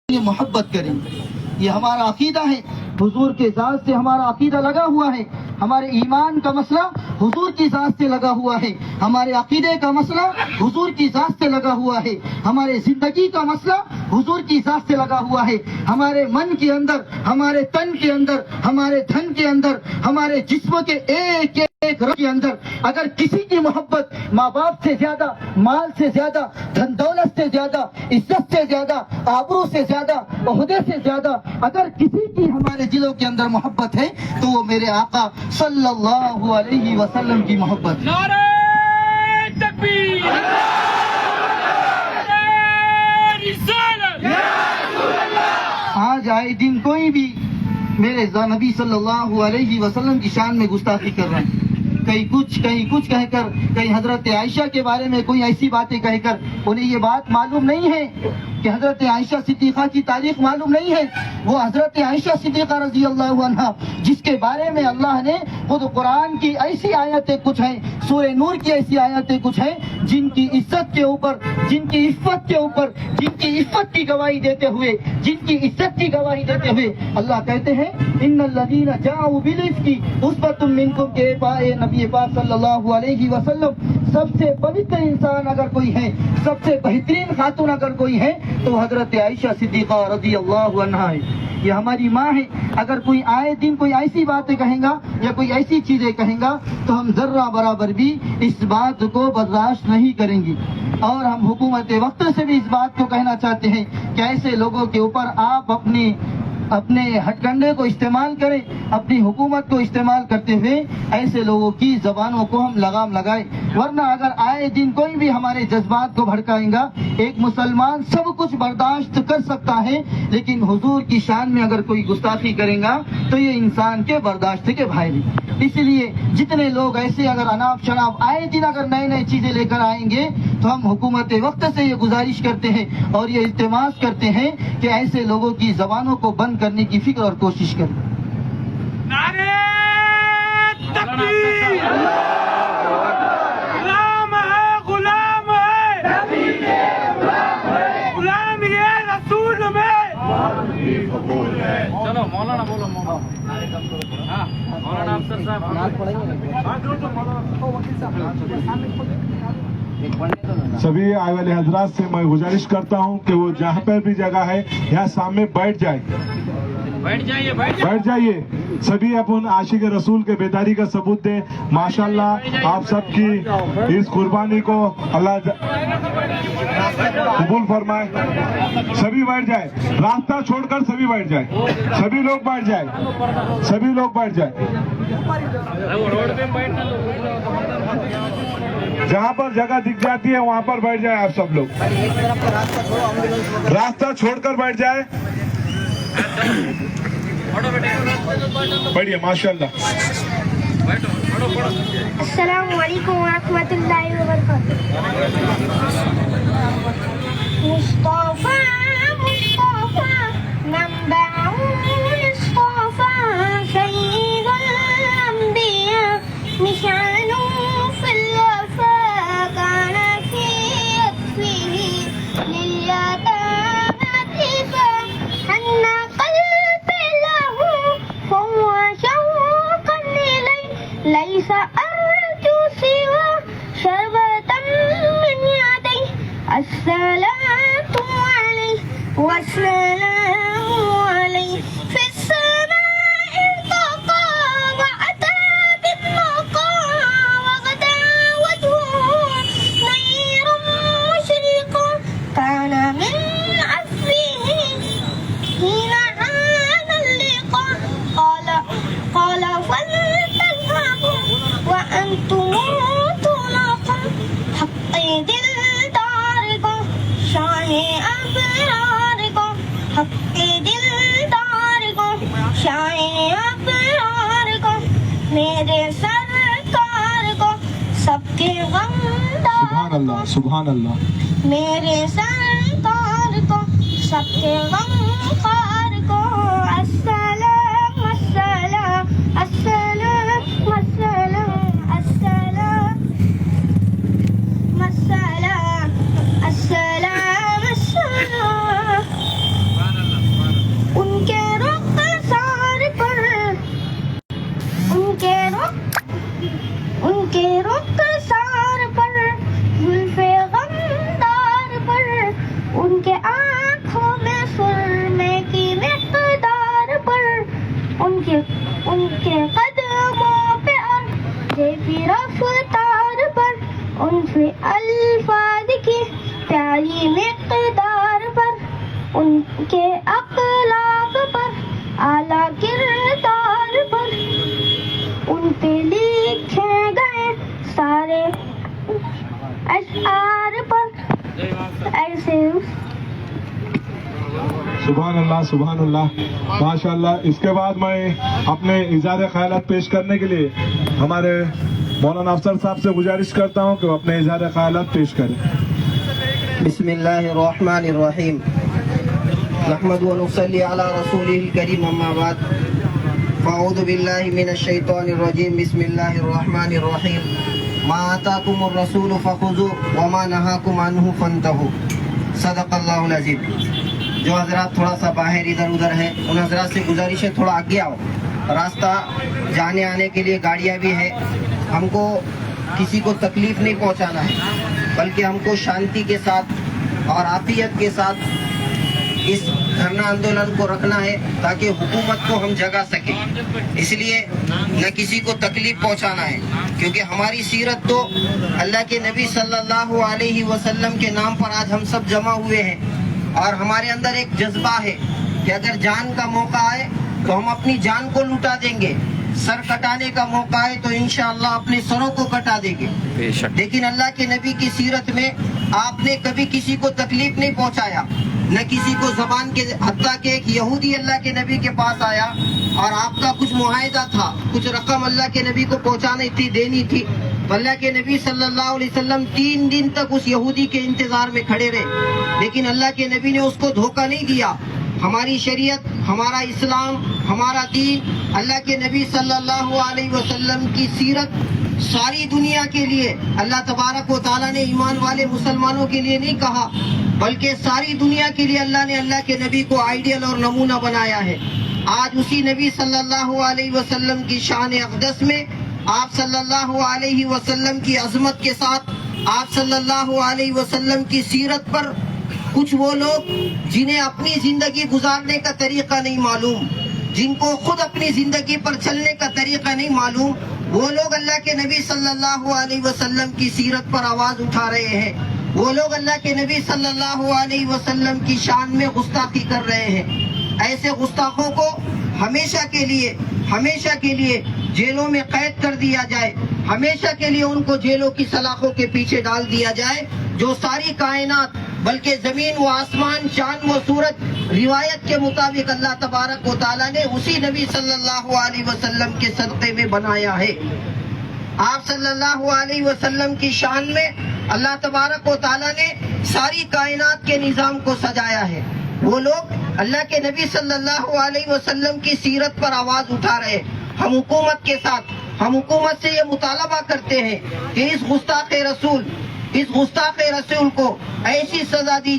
محبت کریں. یہ ہمارا عقیدہ ہے. حضور کے ذات سے ہمارا عقیدہ لگا ہوا ہے. ہمارے ایمان کا مسئلہ حضور کی ذات سے لگا ہوا ہے. ہمارے عقیدے کا مسئلہ حضور کی ذات سے لگا ہوا ہے. ہمارے زندگی کا مسئلہ حضور کی ذات سے لگا ہوا ہے. ہمارے من کے اندر، ہمارے تن کے اندر، ہمارے دھن کے اندر، ہمارے جسم کے ایک ایک رگ کے اندر اگر کسی کی محبت ماں باپ سے زیادہ، مال سے زیادہ، دھن دولت سے زیادہ، عزت سے زیادہ، آبرو سے زیادہ، عہدے سے زیادہ اگر کسی کی ہمارے دلوں کے اندر محبت ہے تو وہ میرے آقا صلی اللہ علیہ وسلم کی محبت. نعرہ تکبیر، آج آئے دن کوئی بھی میرے نبی صلی اللہ علیہ وسلم کی شان میں گستاخی کر رہے ہیں. کہیں کچھ کہہ کر، کہیں حضرت عائشہ کے بارے میں کوئی ایسی باتیں کہہ کر انہیں یہ بات معلوم نہیں ہے کہ حضرت عائشہ صدیقہ کی تاریخ معلوم نہیں ہے. وہ حضرت عائشہ صدیقہ رضی اللہ عنہا جس کے بارے میں اللہ نے خود قرآن کی ایسی آیتیں کچھ ہیں، سورہ نور کی ایسی آیتیں کچھ ہیں جن کی عزت کے اوپر، جن کی عفت کے اوپر، جن کی عفت کی گواہی دیتے ہوئے، جن کی عزت کی گواہی دیتے ہوئے اللہ کہتے ہیں ان الذین جاءوا بالعفک عصبۃ منکم کہ پائے نبی پاک صلی اللہ علیہ وسلم سب سے پوتر انسان اگر کوئی ہے، سب سے بہترین خاتون اگر کوئی ہے تو حضرت عائشہ صدیقہ رضی اللہ عنہا ہے. یہ ہماری ماں ہے. اگر کوئی آئے دن کوئی ایسی باتیں کہیں گا یا کوئی ایسی چیزیں کہیں گا تو ہم ذرہ برابر بھی اس بات کو برداشت نہیں کریں گے. اور ہم حکومت وقت سے بھی اس بات کو کہنا چاہتے ہیں کہ ایسے لوگوں کے اوپر آپ اپنے ہتھ کنڈے کو استعمال کریں، اپنی حکومت کو استعمال کرتے ہوئے ایسے لوگوں کی زبانوں کو ہم لگام لگائیں. ورنہ اگر آئے دن کوئی بھی ہمارے جذبات کو بھڑکائیں گا، ایک مسلمان سب کچھ برداشت کر سکتا ہے لیکن حضور کی شان میں اگر کوئی گستاخی کرے گا تو یہ انسان کے برداشت کے باہر. اس لیے جتنے لوگ ایسے اگر اناپ شناپ آئے دن اگر نئے نئے چیزیں لے کر آئیں گے تو ہم حکومت وقت سے یہ گزارش کرتے ہیں اور یہ التماس کرتے ہیں کہ ایسے لوگوں کی زبانوں کو بند کرنے کی فکر اور کوشش کریں. نعرہ تکبیر، غلام ہے، غلام ہے، غلام یہ رسول میں. چلو مولانا بولو. ہاں مولانا افسر صاحب سبھی آئے والے حضرات سے میں گزارش کرتا ہوں کہ وہ جہاں پر بھی جگہ ہے یہاں سامنے بیٹھ جائیے. سبھی اپن عاشق رسول کے بیداری کا ثبوت دیں. ماشاءاللہ آپ سب کی اس قربانی کو اللہ قبول فرمائے. سبھی بیٹھ جائے، راستہ چھوڑ کر سبھی بیٹھ جائے. سبھی لوگ بیٹھ جائے. جہاں پر جگہ دکھ جاتی ہے وہاں پر بیٹھ جائے. آپ سب لوگ راستہ چھوڑ کر بیٹھ جائے. بڑھیا ماشاءاللہ. السلام علیکم ورحمۃ اللہ وبرکاتہ. مصطفیٰ منبع مصطفیٰ سید الانبیاء مشعل فی الوفا کان فی عطفہ لیتامى فحن قلبی له فهو شوقا إليه ليس أرجو سوى شربة من يديه. الصلاة عليه والسلام عليه في السماء ارتقى وأتى بالنقى وغدا وجهه نير مشرقا كان من عفوه حين عاد اللقاء قال فلتذهبوا وأنتم طلقا حقي دلدار کو شاہ ابرار کو حقی دلدار کو شاہ ابرار کو میرے سرکار کو سب کے غمدار کو سبحان اللہ. میرے سرکار کو سب کے غمخوار کو السلام السلام السلام السلام السلام السلام السلام السلام. ان کے قدموں پہ اور جیسی رفتار پر، ان سے الفاظ کی پیاری مقدار پر، ان کے اخلاق پر اعلیٰ کردار پر، ان پہ لکھے گئے سارے اشعار پر ایسے. سبحان اللہ ماشاء اللہ. اس کے بعد میں اپنے اظہار خیالات پیش کرنے کے لیے ہمارے مولانا افسر صاحب سے گزارش کرتا ہوں کہ وہ اپنے اظہار خیالات پیش کریں. بسم اللہ الرحمن الرحیم. نحمد و نصلی علی رسولہ الکریم. اما بعد فاعوذ باللہ من الشیطان الرجیم. بسم اللہ الرحمن الرحیم. ما آتاکم الرسول فخذوه وما نہاکم عنہ فانتہوا. صدق اللہ العظیم. جو حضرات تھوڑا سا باہر ادھر ادھر ہیں ان حضرات سے گزارش ہے تھوڑا آگے آؤ. راستہ جانے آنے کے لیے گاڑیاں بھی ہیں. ہم کو کسی کو تکلیف نہیں پہنچانا ہے بلکہ ہم کو شانتی کے ساتھ اور عافیت کے ساتھ اس دھرنا آندولن کو رکھنا ہے تاکہ حکومت کو ہم جگا سکیں. اس لیے نہ کسی کو تکلیف پہنچانا ہے کیونکہ ہماری سیرت تو اللہ کے نبی صلی اللہ علیہ وسلم کے نام پر آج ہم سب جمع ہوئے ہیں اور ہمارے اندر ایک جذبہ ہے کہ اگر جان کا موقع آئے تو ہم اپنی جان کو لٹا دیں گے. سر کٹانے کا موقع آئے تو انشاءاللہ اپنے سروں کو کٹا دیں گے. لیکن اللہ کے نبی کی سیرت میں آپ نے کبھی کسی کو تکلیف نہیں پہنچایا نہ کسی کو زبان کے. حتیٰ کہ ایک یہودی اللہ کے نبی کے پاس آیا اور آپ کا کچھ معاہدہ تھا, کچھ رقم اللہ کے نبی کو پہنچانی تھی, دینی تھی. اللہ کے نبی صلی اللہ علیہ وسلم 3 دن تک اس یہودی کے انتظار میں کھڑے رہے لیکن اللہ کے نبی نے اس کو دھوکہ نہیں دیا. ہماری شریعت, ہمارا اسلام, ہمارا دین, اللہ کے نبی صلی اللہ علیہ وسلم کی سیرت ساری دنیا کے لیے اللہ تبارک و تعالیٰ نے ایمان والے مسلمانوں کے لیے نہیں کہا بلکہ ساری دنیا کے لیے اللہ نے اللہ کے نبی کو آئیڈیل اور نمونہ بنایا ہے. آج اسی نبی صلی اللہ علیہ وسلم کی شان اقدس میں آپ صلی اللہ علیہ وسلم کی عظمت کے ساتھ آپ صلی اللہ علیہ وسلم کی سیرت پر کچھ وہ لوگ جنہیں اپنی زندگی گزارنے کا طریقہ نہیں معلوم, جن کو خود اپنی زندگی پر چلنے کا طریقہ نہیں معلوم, وہ لوگ اللہ کے نبی صلی اللہ علیہ وسلم کی سیرت پر آواز اٹھا رہے ہیں. وہ لوگ اللہ کے نبی صلی اللہ علیہ وسلم کی شان میں گستاخی کر رہے ہیں. ایسے گستاخوں کو ہمیشہ کے لیے جیلوں میں قید کر دیا جائے, ہمیشہ کے لیے ان کو جیلوں کی سلاخوں کے پیچھے ڈال دیا جائے. جو ساری کائنات بلکہ زمین و آسمان, چاند و سورج روایت کے مطابق اللہ تبارک و تعالیٰ نے اسی نبی صلی اللہ علیہ وسلم کے صدقے میں بنایا ہے. آپ صلی اللہ علیہ وسلم کی شان میں اللہ تبارک و تعالیٰ نے ساری کائنات کے نظام کو سجایا ہے. وہ لوگ اللہ کے نبی صلی اللہ علیہ وسلم کی سیرت پر آواز اٹھا رہے. ہم حکومت سے یہ مطالبہ کرتے ہیں کہ اس گستاخ رسول کو ایسی سزا دی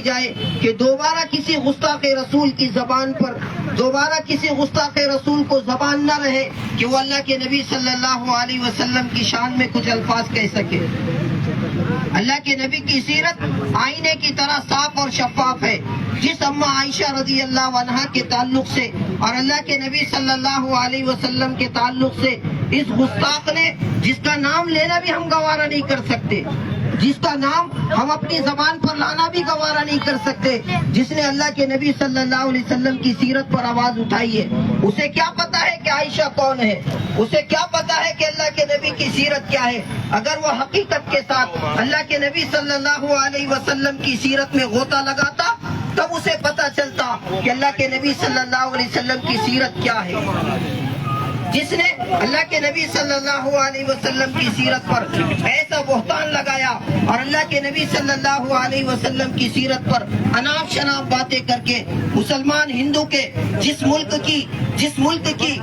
جائے کہ دوبارہ کسی گستاخ رسول کی زبان پر کسی گستاخ رسول کو زبان نہ رہے کہ وہ اللہ کے نبی صلی اللہ علیہ وسلم کی شان میں کچھ الفاظ کہہ سکے. اللہ کے نبی کی سیرت آئینے کی طرح صاف اور شفاف ہے. جس اماں عائشہ رضی اللہ عنہا کے تعلق سے اور اللہ کے نبی صلی اللہ علیہ وسلم کے تعلق سے اس گستاخ نے, جس کا نام لینا بھی ہم گوارا نہیں کر سکتے, جس کا نام ہم اپنی زبان پر لانا بھی گوارا نہیں کر سکتے, جس نے اللہ کے نبی صلی اللہ علیہ وسلم کی سیرت پر آواز اٹھائی ہے, اسے کیا پتا ہے کہ عائشہ کون ہے, اسے کیا پتا ہے کہ اللہ کے نبی کی سیرت کیا ہے. اگر وہ حقیقت کے ساتھ اللہ کے نبی صلی اللہ علیہ وسلم کی سیرت میں غوطہ لگاتا تب اسے پتا چلتا کہ اللہ کے نبی صلی اللہ علیہ وسلم کی سیرت کیا ہے. جس نے اللہ کے نبی صلی اللہ علیہ وسلم کی سیرت پر ایسا بہتان لگایا اور اللہ کے نبی صلی اللہ علیہ وسلم کی سیرت پر اناپ شناپ باتیں کر کے مسلمان ہندو کے جس ملک کی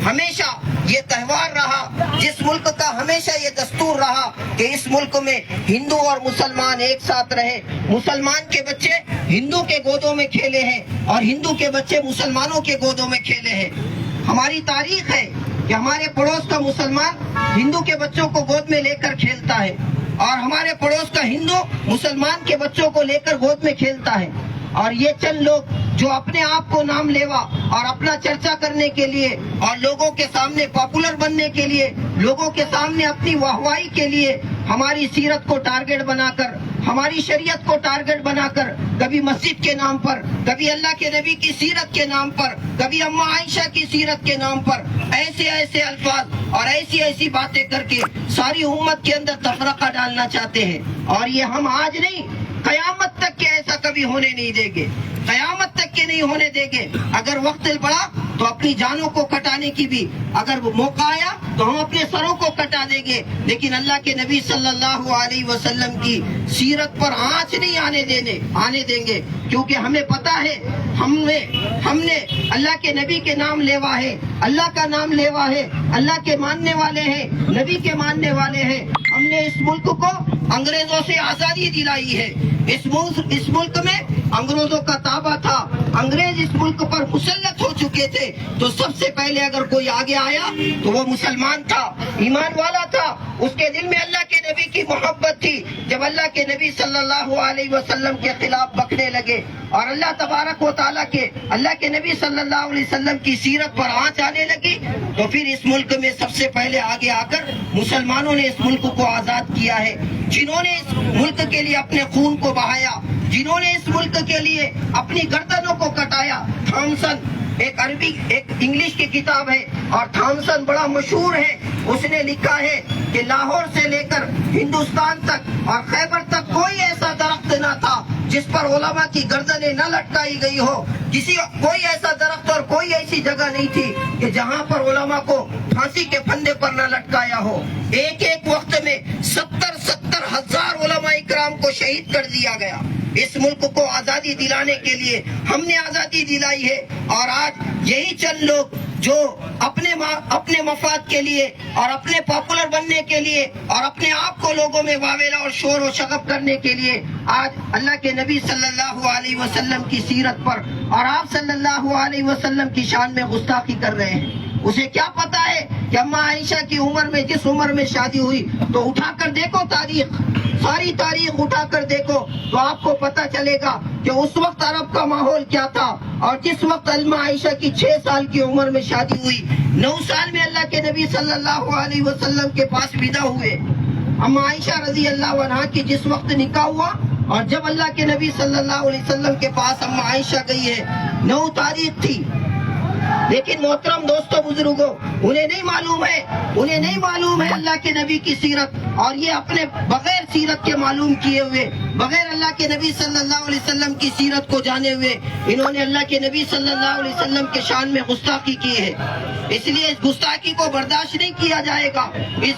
ہمیشہ یہ تہوار رہا, جس ملک کا ہمیشہ یہ دستور رہا کہ اس ملک میں ہندو اور مسلمان ایک ساتھ رہے, مسلمان کے بچے ہندو کے گودوں میں کھیلے ہیں اور ہندو کے بچے مسلمانوں کے گودوں میں کھیلے ہیں. ہماری تاریخ ہے کہ ہمارے پڑوس کا مسلمان ہندو کے بچوں کو گود میں لے کر کھیلتا ہے اور ہمارے پڑوس کا ہندو مسلمان کے بچوں کو لے کر گود میں کھیلتا ہے. اور یہ چند لوگ جو اپنے آپ کو نام لیوا اور اپنا چرچا کرنے کے لیے اور لوگوں کے سامنے پاپولر بننے کے لیے، لوگوں کے سامنے اپنی واہوائی کے لیے ہماری سیرت کو ٹارگٹ بنا کر، ہماری شریعت کو ٹارگٹ بنا کر، کبھی مسجد کے نام پر، کبھی اللہ کے نبی کی سیرت کے نام پر، کبھی اماں عائشہ کی سیرت کے نام پر ایسے ایسے الفاظ اور ایسی ایسی باتیں کر کے ساری امت کے اندر تفرقہ ڈالنا چاہتے ہیں. اور یہ ہم آج نہیں، قیامت تک کے ایسا کبھی ہونے نہیں دیں گے، قیامت تک کے نہیں ہونے دیں گے. اگر وقت پڑا تو اپنی جانوں کو کٹانے کی بھی، اگر موقع آیا تو ہم اپنے سروں کو کٹا دیں گے، لیکن اللہ کے نبی صلی اللہ علیہ وسلم کی سیرت پر آنچ نہیں آنے دیں گے. کیونکہ ہمیں پتا ہے ہم نے اللہ کے نبی کے نام لیوا ہے، اللہ کا نام لیوا ہے، اللہ کے ماننے والے ہیں، نبی کے ماننے والے ہیں. ہم نے اس ملک کو انگریزوں سے آزادی دلائی ہے. اس ملک میں انگریزوں کا تابع تھا، انگریز اس ملک پر مسلط ہو چکے تھے. تو سب سے پہلے اگر کوئی آگے آیا تو وہ مسلمان تھا، ایمان والا تھا، اس کے دل میں اللہ کے نبی کی محبت تھی. جب اللہ کے نبی صلی اللہ علیہ وسلم کے خلاف بکنے لگے اور اللہ تبارک و تعالیٰ کے، اللہ کے نبی صلی اللہ علیہ وسلم کی سیرت پر آنچ آنے لگی، تو پھر اس ملک میں سب سے پہلے آگے آ کر مسلمانوں نے اس ملک کو آزاد کیا ہے. جنہوں نے اس ملک کے لیے اپنے خون کو بہایا، جنہوں نے اس ملک کے لیے اپنی گردنوں کو کٹایا. تھامسن ایک انگلش کی کتاب ہے اور تھامسن بڑا مشہور ہے. اس نے لکھا ہے کہ لاہور سے لے کر ہندوستان تک اور خیبر تک کوئی ایسا درخت نہ تھا جس پر علماء کی گردنیں نہ لٹکائی گئی ہو. کوئی ایسا درخت اور کوئی ایسی جگہ نہیں تھی کہ جہاں پر علماء کو پھانسی کے پھندے پر نہ لٹکایا ہو. ایک وقت میں 70 ہزار علماء اکرام کو شہید کر دیا گیا. اس ملک کو آزادی دلانے کے لیے ہم نے آزادی دلائی ہے. اور آج یہی چند لوگ جو اپنے مفاد کے لیے اور اپنے پاپولر بننے کے لیے اور اپنے آپ کو لوگوں میں واویلا اور شور و شغب کرنے کے لیے آج اللہ کے نبی صلی اللہ علیہ وسلم کی سیرت پر اور آپ صلی اللہ علیہ وسلم کی شان میں گستاخی کر رہے ہیں. اسے کیا پتا ہے کہ اماں عائشہ کی عمر میں جس عمر میں شادی ہوئی، تو اٹھا کر دیکھو تاریخ، ساری تاریخ اٹھا کر دیکھو تو آپ کو پتا چلے گا کہ اس وقت عرب کا ماحول کیا تھا. اور جس وقت اماں عائشہ کی 6 سال کی عمر میں شادی ہوئی، 9 سال میں اللہ کے نبی صلی اللہ علیہ وسلم کے پاس ودا ہوئے. اماں عائشہ رضی اللہ عنہا کی جس وقت نکاح ہوا اور جب اللہ کے نبی صلی اللہ علیہ وسلم کے پاس اماں عائشہ گئی ہے، 9 تاریخ تھی. لیکن محترم دوستوں بزرگوں، انہیں نہیں معلوم ہے اللہ کے نبی کی سیرت. اور یہ اپنے بغیر سیرت کے معلوم کیے ہوئے، بغیر اللہ کے نبی صلی اللہ علیہ وسلم کی سیرت کو جانے ہوئے، انہوں نے اللہ کے نبی صلی اللہ علیہ وسلم کے شان میں گستاخی کی ہے. اس لیے اس گستاخی کو برداشت نہیں کیا جائے گا. اس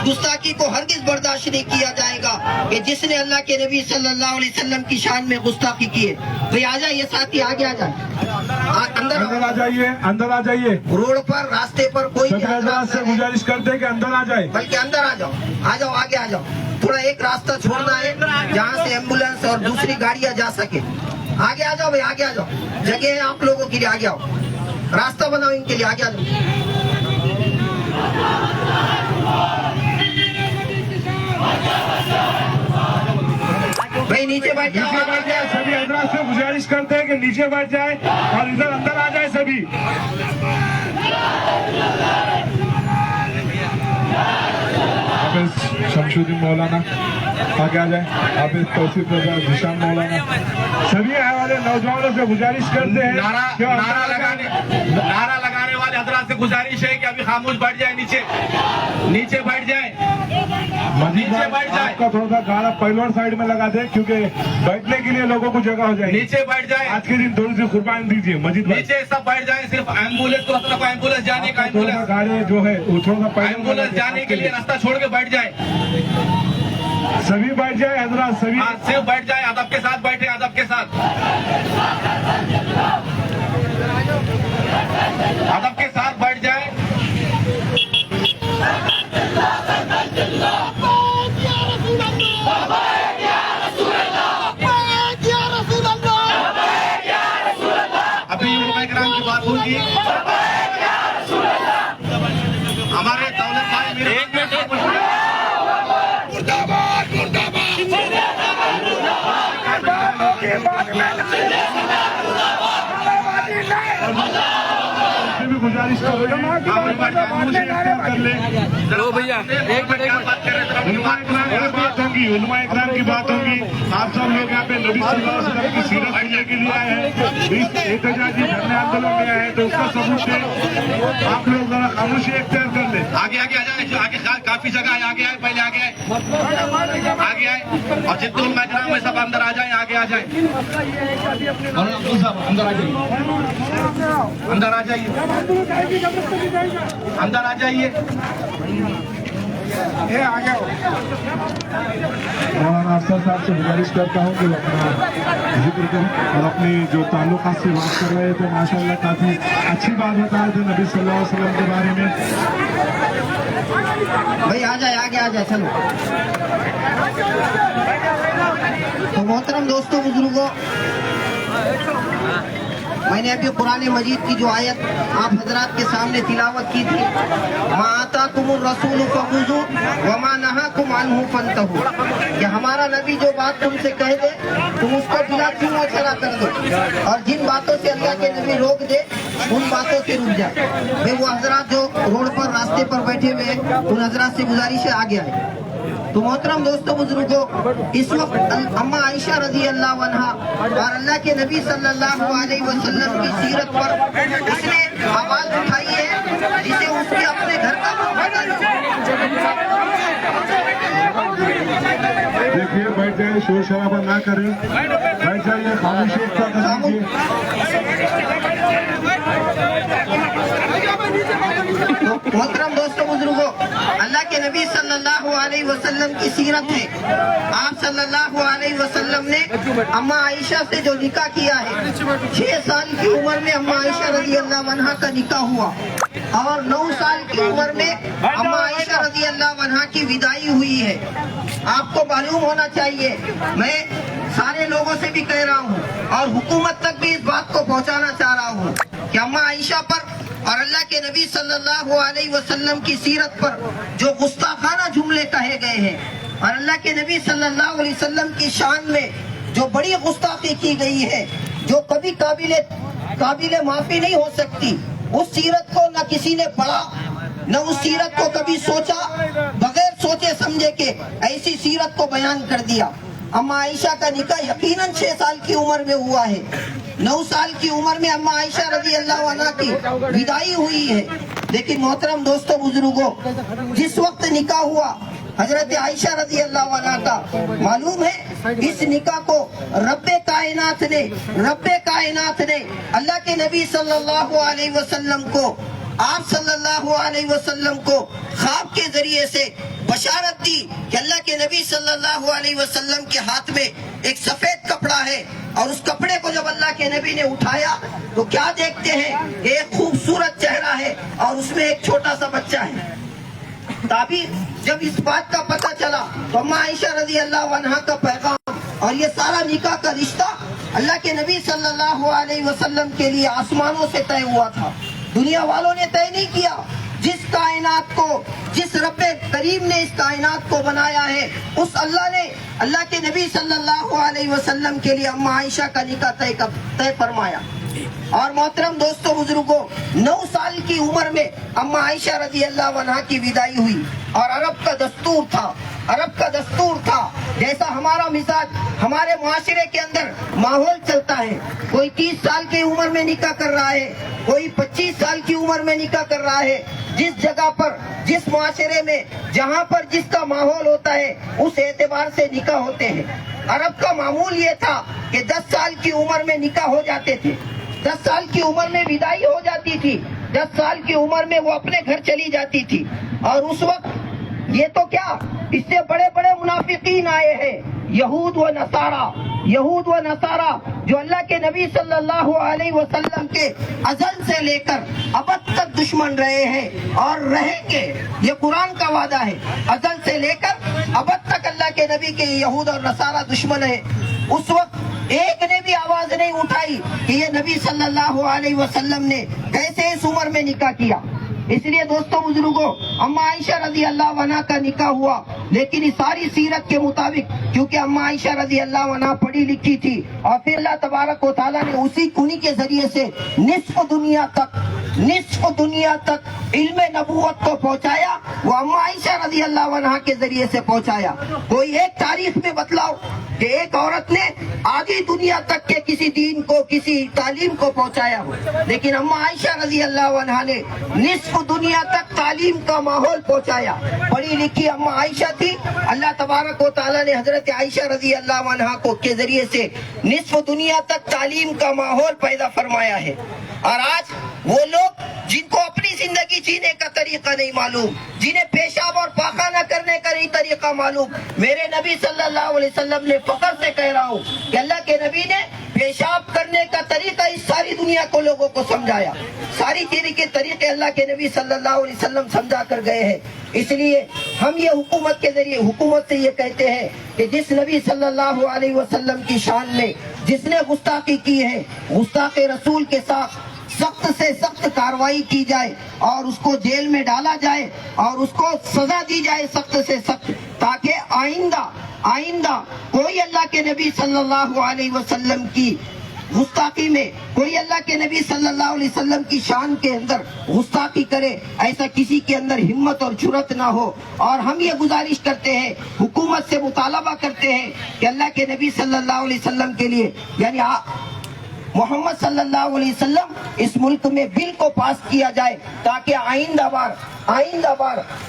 گستاخی کو ہرگز برداشت نہیں کیا جائے گا کہ جس نے اللہ کے نبی صلی اللہ علیہ وسلم کی شان میں گستاخی کی ہے. بھئی آ جائیے ساتھی، آگے آ جائیں، اندر آ جائیے. روڈ پر، راستے پر کوئی سے گزارش کرتے ہیں کہ اندر آ جائے، بلکہ اندر آ جاؤ، آگے آ جاؤ. تھوڑا ایک راستہ چھوڑنا ہے جہاں سے ایمبولینس اور دوسری گاڑیاں جا سکے. آگے آ جاؤ بھائی، آگے آ جاؤ، جگہ ہے آپ لوگوں کے لیے. آگے آؤ، راستہ بناؤ ان کے لیے. آگے آ جاؤ. بھائی نیچے بیٹھ جاؤ، سبھی حضرات سے گزارش کرتے ہیں کہ نیچے بیٹھ جائے اور ادھر اندر آ جائے سبھی. شمشودین مولانا آگے آ جائیں. حافظ توصیف رضا ذیشان مولانا، سبھی آنے والے نوجوانوں سے گزارش کرتے ہیں. نعرہ لگانے والے حضرات سے گزارش ہے کہ ابھی خاموش بیٹھ جائیں، نیچے بیٹھ جائیں. آپ کا تھوڑا سا گاڑا پہلوان سائڈ میں لگا دیں کیونکہ بیٹھنے کے لیے لوگوں کو جگہ ہو جائے. نیچے بیٹھ جائیں. آج کے دن تھوڑی سی قربانی دیجیے. مجید نیچے سب بیٹھ جائیں. صرف ایمبولینس کو ایمبولینس جانے کا، گاڑی جو ہے وہ تھوڑا سا ایمبولینس جانے کے لیے راستہ چھوڑ کے بیٹھ جائیں. سبھی بیٹھ جائے حضرات، سبھی صرف بیٹھ جائیں. ادب کے ساتھ بیٹھے، ادب کے ساتھ، ادب کے ساتھ بیٹھ جائیں. ابھی علماء کرام کی بات ہوگی. ہمارے دولت بھائی، ایک منٹ उनसे भी गुजारिश कर रहे हैं आप एक बार खामोशी इख्तियार कर ले। चलो भैया एक मिनट उलमा इकराम की बात होगी, उलमा इकराम की बात होगी। आप सब लोग यहाँ पे नबी सल्लल्लाहु अलैहि वसल्लम की सीरत सुनने के लिए आए हैं। इस एहतजाजी धरने आंदोलन में आए हैं तो उसका सबूत है। आप लोग जरा खामोशी इख्तियार कर ले। आगे आगे आ जाए, आगे काफी जगह है, आगे आए, पहले आगे आए, आगे आए और जितने उलमा इकराम है सब अंदर आ जाए, आगे आ जाए। अंदर आ जाइए, अंदर आ जाइए, अंदर आ जाइए। मौलाना अफसर साहब से गुजारिश करता हूँ कि वो अपना जिक्र करें और अपनी जो ताल्लुकात से बात कर रहे थे माशाल्लाह काफी अच्छी बात बता रहे थे नबी सल्लल्लाहु अलैहि वसल्लम के बारे में। भाई आ जाए, आगे आ जाए, चलो। तो मोहतरम दोस्तों बुजुर्गों, मैंने अभी कुरान मजीद की जो आयत आप हजरात के सामने तिलावत की थी, मा आताकुमुर रसूल फखुज़ू व मा नहाकुम अन्हु फंतहू, कि हमारा नबी जो बात तुमसे कह दे तुम उसको बिला क्यों चला कर दो, और जिन बातों से अल्लाह के नबी रोक दे उन बातों से रुक जाए। भाई वो हजरात जो रोड पर रास्ते पर बैठे हुए हैं उन हजरात से गुजारिश है आगे आए। तो मोहतरम दोस्तों बुजुर्गों, इस वक्त अम्मा आयशा रजी अल्लाह अन्हा और अल्लाह के नबी सल्लल्लाहु अलैहि वसल्लम की सीरत पर उसने आवाज उठाई है जिसे उसके अपने घर का पता नहीं। देखिए बैठ जाइए, शोर शराबा ना करें, बैठ जाइए, खामोशी इख्तियार कर लीजिए। मोहतरम दोस्तों बुजुर्गों, अल्लाह के नबी सल्लल्लाहु अलैहि वसल्लम की सीरत है। आप सल्लल्लाहु अलैहि वसल्लम ने अम्मा आयशा से जो निकाह किया है, 6 साल की उम्र में अम्मा आयशा रजी अल्लाह अन्हा का निकाह हुआ और 9 साल की उम्र में अम्मा आयशा रजी अल्लाह अन्हा की विदाई हुई है। आपको मालूम होना चाहिए, मैं सारे लोगों से भी कह रहा हूँ और हुकूमत तक भी इस बात को पहुँचाना चाह रहा हूँ कि अम्मा आयशा पर और अल्लाह के नबी सल्लल्लाहु अलैहि वसल्लम की सीरत पर जो गुस्ताखाना जुमले कहे गए हैं और अल्लाह के नबी सल्लल्लाहु अलैहि वसल्लम की शान में जो बड़ी गुस्ताखी की गई है, जो कभी काबिले माफी नहीं हो सकती, उस सीरत को न किसी ने पढ़ा न उस सीरत को कभी सोचा, बगैर सोचे समझे के ऐसी सीरत को बयान कर दिया। अम्मा आयशा का निकाह यकीनन 6 साल की उम्र में हुआ है। 9 साल की उम्र में अम्मा आयशा रजी अल्लाह अन्हा की विदाई हुई है। लेकिन मोहतरम दोस्तों बुजुर्गों, जिस वक्त निकाह हुआ हजरत आयशा रजी अल्लाह अन्हा का, मालूम है इस निकाह को रब्बे कायनात ने अल्लाह के नबी सल्लल्लाहु अलैहि वसल्लम को, आप सल्लल्लाहु अलैहि वसल्लम को ख्वाब के जरिए से बशारत दी कि अल्लाह के नबी सल्लल्लाहु अलैहि वसल्लम के हाथ में एक सफेद कपड़ा है और उस कपड़े को जब अल्लाह के नबी ने उठाया तो क्या देखते हैं, एक खूबसूरत चेहरा है और उसमें एक छोटा सा बच्चा है। ताबी जब इस बात का पता चला तो अम्मा आयशा रजी अल्लाह अन्हा का पैगाम और ये सारा निकाह का रिश्ता अल्लाह के नबी सल्लल्लाहु अलैहि वसल्लम के लिए आसमानों से तय हुआ था। दुनिया वालों ने तय नहीं किया। जिस कायनात को, जिस रब्बे करीम ने इस कायनात को बनाया है, उस अल्लाह ने अल्लाह के नबी सल्लल्लाहु अलैहि वसल्लम के लिए अम्मा आयशा का निकाह तय फरमाया। और मोहतरम दोस्तों बुजुर्गों, 9 साल की उम्र में अम्मा आयशा रजी अल्लाह अन्हा की विदाई हुई और अरब का दस्तूर था जैसा हमारा मिजाज, हमारे मुआशरे के अंदर माहौल चलता है। कोई 30 साल की उम्र में निकाह कर रहा है, कोई 25 साल की उम्र में निकाह कर रहा है। जिस जगह पर, जिस मुआशरे में, जहाँ पर जिसका माहौल होता है उस एतबार से निकाह होते हैं। अरब का मामूल ये था कि 10 साल की उम्र में निकाह हो जाते थे, 10 साल की उम्र में विदाई हो जाती थी, 10 साल की उम्र में वो अपने घर चली जाती थी। और उस वक्त ये तो क्या, इससे बड़े बड़े मुनाफिकीन आए हैं, यहूद व नसारा जो अल्लाह के नबी सल्लल्लाहु अलैहि वसल्लम के अज़ल से लेकर अबद तक दुश्मन रहे हैं और रहेंगे। ये कुरान का वादा है, अज़ल से लेकर अबद तक अल्लाह के नबी के यहूद और नसारा दुश्मन है। उस वक्त एक ने भी आवाज नहीं उठाई कि ये नबी सल्लल्लाहु अलैहि वसल्लम ने कैसे इस उम्र में निकाह किया। इसलिए दोस्तों बुजुर्गों, अम्मा आयशा रजी अल्लाह अन्हा का निकाह हुआ, लेकिन इस सारी सीरत के मुताबिक क्योंकि अम्मा आयशा रजी अल्लाह अन्हा पढ़ी लिखी थी और फिर अल्लाह तबारक व तआला ने उन्हीं के जरिए से निस्फ दुनिया तक इल्म नबूवत को पहुंचाया, वो अम्मा आयशा रजी अल्लाह अन्हा के जरिए से पहुंचाया। कोई एक तारीख में बतलाओ कि एक औरत ने आधी दुनिया तक के किसी दीन को, किसी तालीम को पहुंचाया हो, लेकिन अम्मा आयशा रजी अल्लाह अन्हा ने निस्फ दुनिया तक तालीम का माहौल पहुंचाया। पढ़ी लिखी अम्मा आयशा थी, अल्लाह तबारक व तआला ने हजरत आयशा रजी अल्लाह अन्हा को के जरिए से निस्फ दुनिया तक तालीम का माहौल पैदा फरमाया है। और आज वो लोग जिनको अपनी जिंदगी जीने का तरीका नहीं मालूम, जिन्हें पेशाब और पाखाना करने का नहीं तरीका मालूम, मेरे नबी सल्लल्लाहु अलैहि वसल्लम ने फख्र से कह रहा हूँ कि अल्लाह के नबी ने पेशाब करने का तरीका इस सारी दुनिया को लोगों को समझाया। सारी चीज के तरीके अल्लाह के नबी सल्लल्लाहु अलैहि वसल्लम समझा कर गए हैं। इसलिए हम ये हुकूमत के जरिए हुकूमत से ये कहते हैं कि जिस नबी सल्लल्लाहु अलैहि वसल्लम की शान में जिसने गुस्ताखी की है, गुस्ताखे रसूल के साथ सख्त से सख्त कार्रवाई की जाए और उसको जेल में डाला जाए और उसको सजा दी जाए सख्त से सख्त, ताकि आइंदा कोई अल्लाह के नबी सल्लल्लाहु अलैहि वसल्लम की गुस्ताखी में, कोई अल्लाह के नबी सल्लल्लाहु अलैहि वसल्लम की शान के अंदर गुस्ताखी करे, ऐसा किसी के अंदर हिम्मत और जुर्रत ना हो। और हम ये गुजारिश करते हैं, हुकूमत से मुतालबा करते हैं कि अल्लाह के नबी सल्लल्लाहु अलैहि वसल्लम के लिए यानी मोहम्मद सल्लल्लाहु अलैहि वसल्लम इस मुल्क में बिल को पास किया जाए, ताकि आइंदा बार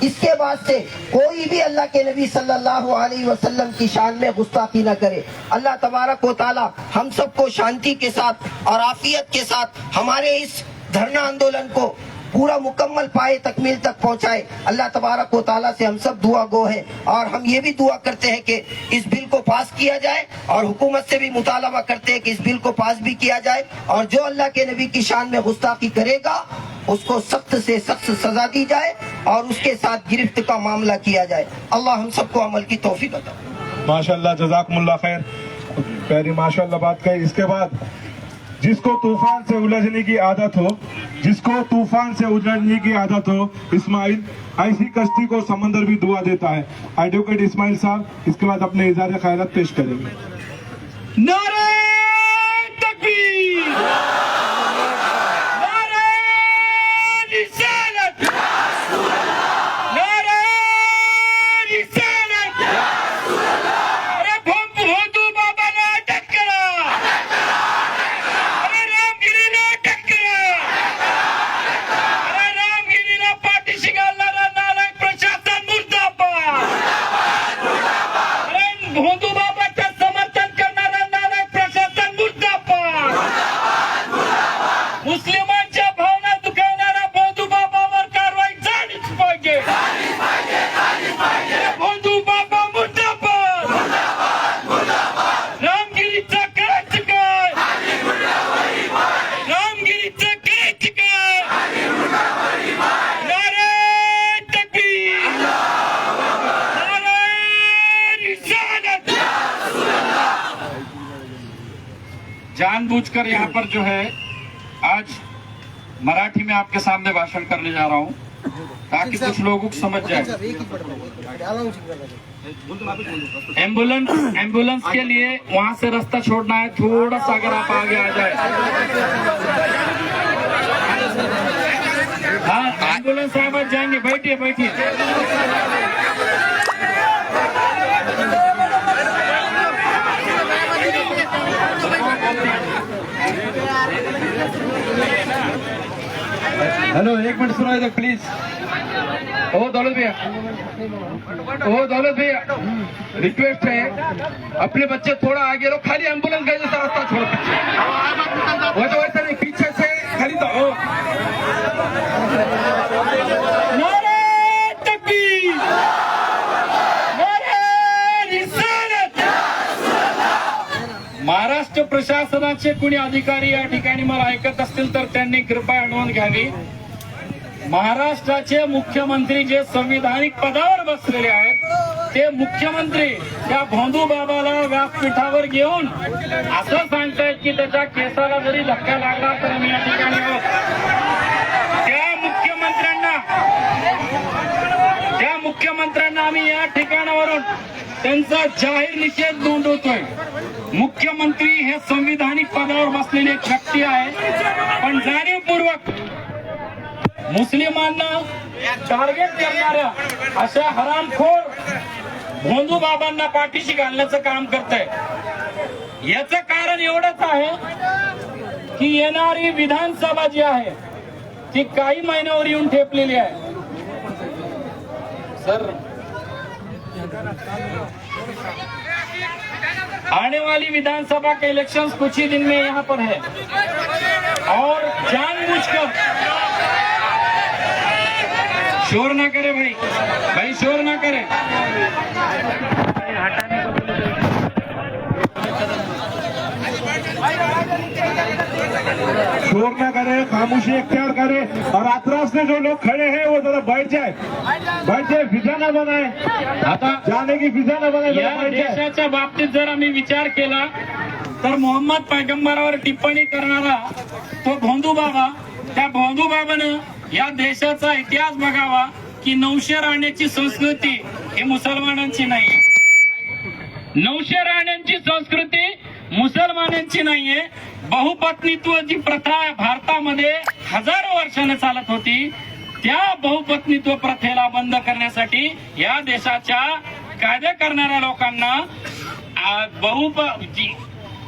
इसके बाद से कोई भी अल्लाह के नबी सल्लल्लाहु अलैहि वसल्लम की शान में गुस्ताखी न करे। अल्लाह तबारक व तआला हम सबको शांति के साथ और आफियत के साथ हमारे इस धरना आंदोलन को पूरा मुकम्मल पाए तकमील तक पहुंचाए। अल्लाह तबारक व तआला से हम सब दुआ गो हैं और हम ये भी दुआ करते हैं कि इस बिल को पास किया जाए और हुकूमत से भी मुतालबा करते हैं कि इस बिल को पास भी किया जाए और जो अल्लाह के नबी की शान में गुस्ताखी करेगा उसको सख्त से सख्त सजा दी जाए और उसके साथ गिरफ्त का मामला किया जाए। अल्लाह हम सबको अमल की तौफीक अता फरमाए। माशाल्लाह, जज़ाकुमुल्लाह खैर। प्यारी माशाल्लाह बात कही। इसके बाद जिसको तूफान से उलझने की आदत हो, इस्माइल ऐसी कश्ती को समंदर भी दुआ देता है। एडवोकेट इस्माइल साहब इसके बाद अपने इज़हार खैरत पेश करेंगे। नारे तकबीर, नारे रिसालत, नारे रिसालत। अरे भोंदू बाबा ने अटक करा, अरे रामगिरीला अटक करा, अरे रामगिरीला पाठीशी घालणारा नालायक प्रशासन मुर्दाबाद, अरे भोंदू बाबाच्या समर्थन करणारा नालायक प्रशासन मुर्दाबाद, मुस्लिमांच्या भावना दुखावणारा भोंदू बाबावर कारवाई झालीच पाहिजे, भोंदू बाबा मुर्दाबाद, रामगिरीचं करायचं काय, रामगिरीचं करायचं काय, नारे तकबीर, नारे रिसालत। जानबूझकर यहाँ पर जो है आज मराठी में आपके सामने भाषण करने जा रहा हूँ ताकि कुछ लोगों को समझ जाए। एम्बुलेंस के लिए वहाँ से रास्ता छोड़ना है, थोड़ा सा अगर आप आगे आ जाए। हाँ, एम्बुलेंस साहब जाएंगे, बैठिए बैठिए। हेलो, एक मिनट सुनो इधर प्लीज। ओ दौलत भैया, रिक्वेस्ट है अपने बच्चे थोड़ा आगे लो, खाली एम्बुलेंस का जैसा रास्ता छोड़ो पीछे, वो तो वैसा नहीं, पीछे से खाली तो ओ। नारे तकबीर, नारे रिसालत। महाराष्ट्र प्रशासनाचे कुणी अधिकारी या ठिकाणी मला ऐकत असतील तर त्यांनी कृपया नोंद घ्यावी। महाराष्ट्राचे मुख्यमंत्री जे संविधानिक पदावर बसलेले आहेत ते मुख्यमंत्री त्या भोंदू बाबाला व्यासपीठावर घेऊन असं सांगतायत की त्याच्या केसाला जरी धक्का लागला तर मी या ठिकाणी त्या मुख्यमंत्र्यांना मुख्यमंत्र्यांना आम्ही या ठिकाणावरून त्यांचा जाहीर निषेध नोंदवतोय. मुख्यमंत्री हे संविधानिक पदावर बसलेले एक व्यक्ती आहे, पण जाणीवपूर्वक मुस्लिमांना टार्गेट करणाऱ्या अशा हरामखोर भोंदू बाबांना पाठीशी घालण्याचं काम करतंय. याचं कारण एवढंच आहे की येणारी विधानसभा जी आहे ती काही महिन्यावर येऊन ठेपलेली आहे. सर, आने वाली विधानसभा के इलेक्शंस कुछ ही दिन में यहाँ पर है और जानबूझकर शोर ना करे भाई शोर ना करे. शोर न करे, खामोशी इख्तियार करे और अतराफ से जो लोग खड़े हैं वो जरा बैठ जाए, फिजा न बनाए. आता जाने की फिजा न बनाए, या बैठ जाए. देशाच्या बाबतीत जर आम्ही विचार केला तर मोहम्मद पैगंबरावर टिप्पणी करणारा तो भोंदू बाबा, त्या भोंदू बाबानं या देशाचा इतिहास बघावा की 900 राहण्याची संस्कृती ही मुसलमानांची नाही. 900 राहण्याची संस्कृती मुसलमानांची नाहीये. बहुपत्नीत्व जी प्रथा भारतामध्ये हजारो वर्षाने चालत होती, त्या बहुपत्नीत्व प्रथेला बंद करण्यासाठी या देशाच्या कायदे करणाऱ्या लोकांना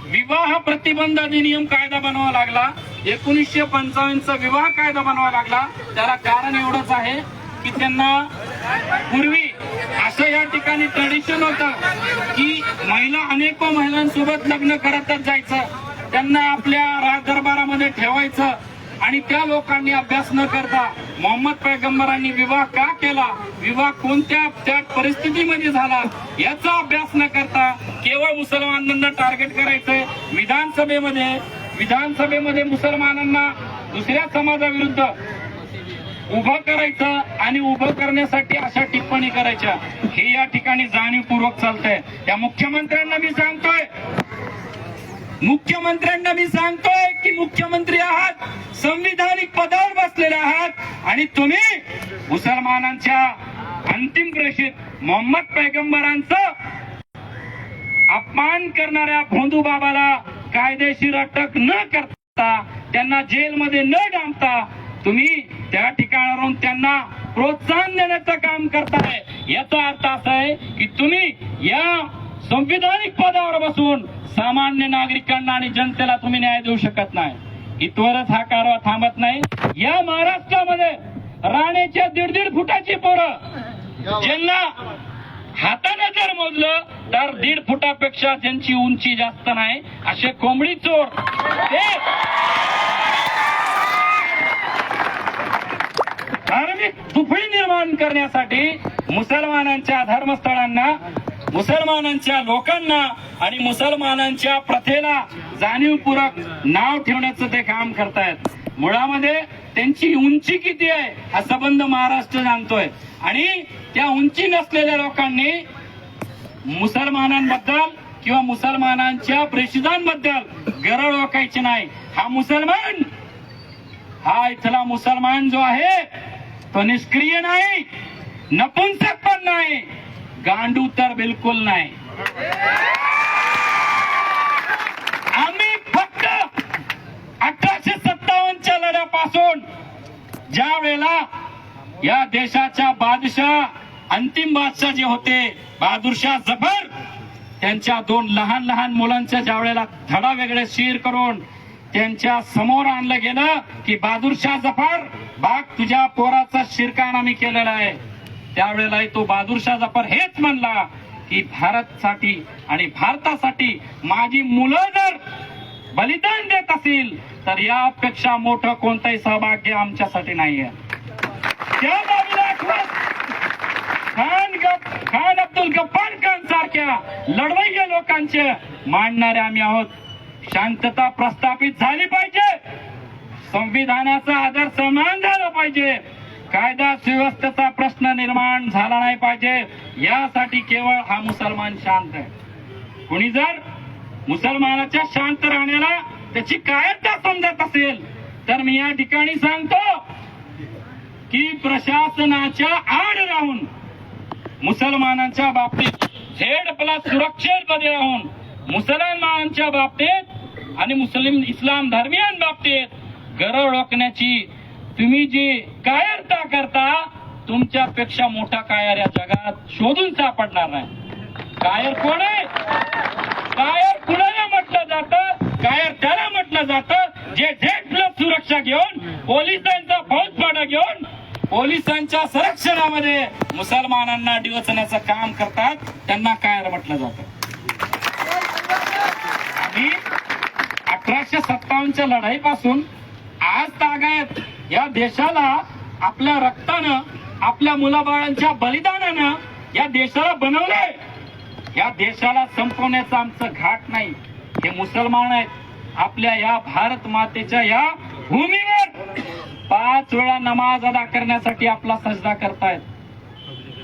विवाह प्रतिबंध अधिनियम कायदा बनवावा लागला. 1955चा विवाह कायदा बनवावा लागला. त्याला कारण एवढंच आहे की त्यांना पूर्वी असं या ठिकाणी ट्रेडिशन होतं की अनेको महिलांसोबत लग्न करतच जायचं, त्यांना आपल्या राजदरबारामध्ये ठेवायचं आणि त्या लोकांनी अभ्यास न करता मोहम्मद पैगंबरांनी विवाह का केला, विवाह कोणत्या त्या परिस्थितीमध्ये झाला याचा अभ्यास न करता केवळ मुसलमानांना टार्गेट करायचंय. विधानसभेमध्ये मुसलमानांना दुसऱ्या समाजाविरुद्ध उभं करायचं आणि उभं करण्यासाठी अशा टिप्पणी करायच्या, हे या ठिकाणी जाणीवपूर्वक चालतंय. त्या मुख्यमंत्र्यांना मी सांगतोय की मुख्यमंत्री आहात, संविधानिक पदावर बसलेले आहात आणि तुम्ही मुसलमानांच्या अंतिम प्रेषित मोहम्मद पैगंबरांचं अपमान करणाऱ्या भोंदू बाबाला कायदेशीर अटक न करता, त्यांना जेलमध्ये न डांबता तुम्ही त्या ठिकाणावरून त्यांना प्रोत्साहन देण्याचं काम करताय. याचा अर्थ असा आहे की तुम्ही या संविधानिक पदावर बसून सामान्य नागरिकांना आणि जनतेला तुम्ही न्याय देऊ शकत नाही. इथवरच हा कारभार थांबत नाही. या महाराष्ट्रामध्ये राणेच्या 1.5 फुटाची पोरं ज्यांना हाताने जर मोजलं तर 1.5 फुटापेक्षा ज्यांची उंची जास्त नाही असे कोंबडी चोर ते धार्मिक तुफळी निर्माण करण्यासाठी मुसलमानांच्या धर्मस्थळांना, मुसलमानांच्या लोकांना आणि मुसलमानांच्या प्रथेला जाणीवपूर्वक नाव ठेवण्याचं ते काम करतायत. मुळामध्ये त्यांची उंची किती आहे हा संबंध महाराष्ट्र जाणतोय आणि त्या उंची नसलेल्या लोकांनी मुसलमानांबद्दल किंवा मुसलमानांच्या प्रेषितांबद्दल गरळ ओकायची नाही. हा इथला मुसलमान जो आहे तो निष्क्रिय नाही, नपुंसक पण नाही, गांडू तर बिलकुल नाही. आम्ही फक्त 1857च्या लढ्यापासून ज्या वेळेला या देशाच्या अंतिम बादशाह जे होते बहादूरशाह जफर, त्यांच्या 2 लहान लहान मुलांच्या ज्या वेळेला धडा वेगळे शीर करून त्यांच्या समोर आणलं गेलं की बहादूरशाह जफर बाग तुझ्या पोराचा शिरकान आम्ही केलेला आहे, त्यावेळेला तो बहादूरशाह जफर हेच म्हणला की भारतसाठी आणि भारतासाठी माझी मुलं जर बलिदान देत असेल तर यापेक्षा मोठं कोणतंही सौभाग्य आमच्यासाठी नाहीये. त्या बाजूला खान अब्दुल गफ्फार खान सारख्या लढवय्या लोकांचे मांडणारे आम्ही आहोत. शांतता प्रस्थापित झाली पाहिजे, संविधानाचा आदर सन्मान झाला पाहिजे, कायदा सुव्यवस्थेचा प्रश्न निर्माण झाला नाही पाहिजे. यासाठी केवळ हा मुसलमान शांत आहे. कुणी जर मुसलमानाच्या शांत राहण्याला त्याची कायरता समजत असेल तर मी या ठिकाणी सांगतो की प्रशासनाच्या आड राहून मुसलमानांच्या बाबतीत Z+ सुरक्षेमध्ये राहून मुसलमानांच्या बाबतीत आणि इस्लाम धर्मियांबाबतीत गरळ रोखण्याची तुम्ही जी कायरता करता, तुमच्यापेक्षा मोठा कायर या जगात शोधून सापडणार नाही. कायर कोण आहे? कायर कुणाला म्हटलं जातं? कायर त्याला म्हटलं जातं जे Z+ सुरक्षा घेऊन, पोलिसांचा फौजफाटा घेऊन, पोलिसांच्या संरक्षणामध्ये मुसलमानांना डिवचण्याचं काम करतात, त्यांना कायर म्हटलं जातं. आणि 1857च्या लढाईपासून आज तागायत या देशाला आपल्या रक्तानं, आपल्या मुलाबाळांच्या बलिदानानं या देशाला बनवलंय. या देशाला संपवण्याचं आमचं घाट नाही. हे मुसलमान आहेत. आपल्या या भारत मातेच्या या भूमीवर 5 वेळा नमाज अदा करण्यासाठी आपला सजदा करतायत.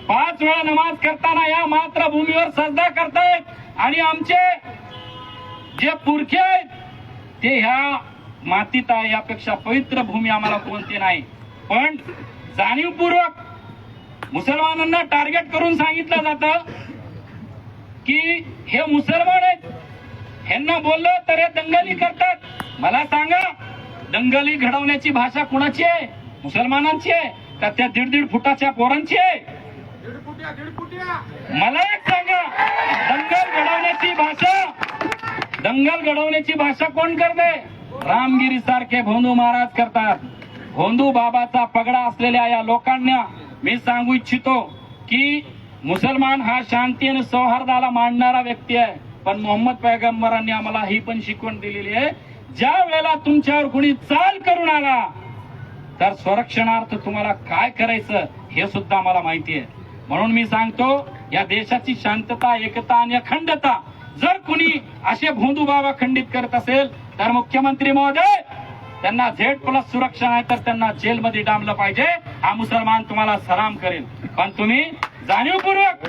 5 वेळा नमाज करताना या मातृभूमीवर सजदा करतायत. आणि आमचे जे पुरखे आहेत ते ह्या मातीत आहे. यापेक्षा पवित्र भूमी आम्हाला कोणती नाही. पण जाणीवपूर्वक मुसलमानांना टार्गेट करून सांगितलं जातं की हे मुसलमान आहेत, ह्यांना बोललं तर हे दंगली करतात. मला सांगा, दंगली घडवण्याची भाषा कुणाची आहे? मुसलमानांची आहे का त्या 1.5 फुटाच्या पोरांची आहे? मला एक सांगा, दंगल घडवण्याची भाषा कोण करते? रामगिरी सारखे भोंदू महाराज करतात. भोंदू बाबाचा पगडा असलेल्या या लोकांना मी सांगू इच्छितो की मुसलमान हा शांती आणि सौहार्दाला मानणारा व्यक्ती आहे. पण मोहम्मद पैगंबरांनी आम्हाला ही पण शिकवण दिलेली आहे, ज्या वेळेला तुमच्यावर कोणी चाल करून आला तर संरक्षणार्थ तुम्हाला काय करायचं हे सुद्धा आम्हाला माहिती आहे. म्हणून मी सांगतो, या देशाची शांतता, एकता आणि अखंडता जर कुणी असे भोंदू बाबा खंडित करत असेल तर मुख्यमंत्री महोदय, त्यांना Z+ सुरक्षा नाही तर त्यांना जेलमध्ये डांबलं पाहिजे. हा मुसलमान तुम्हाला सलाम करेल. पण तुम्ही जाणीवपूर्वक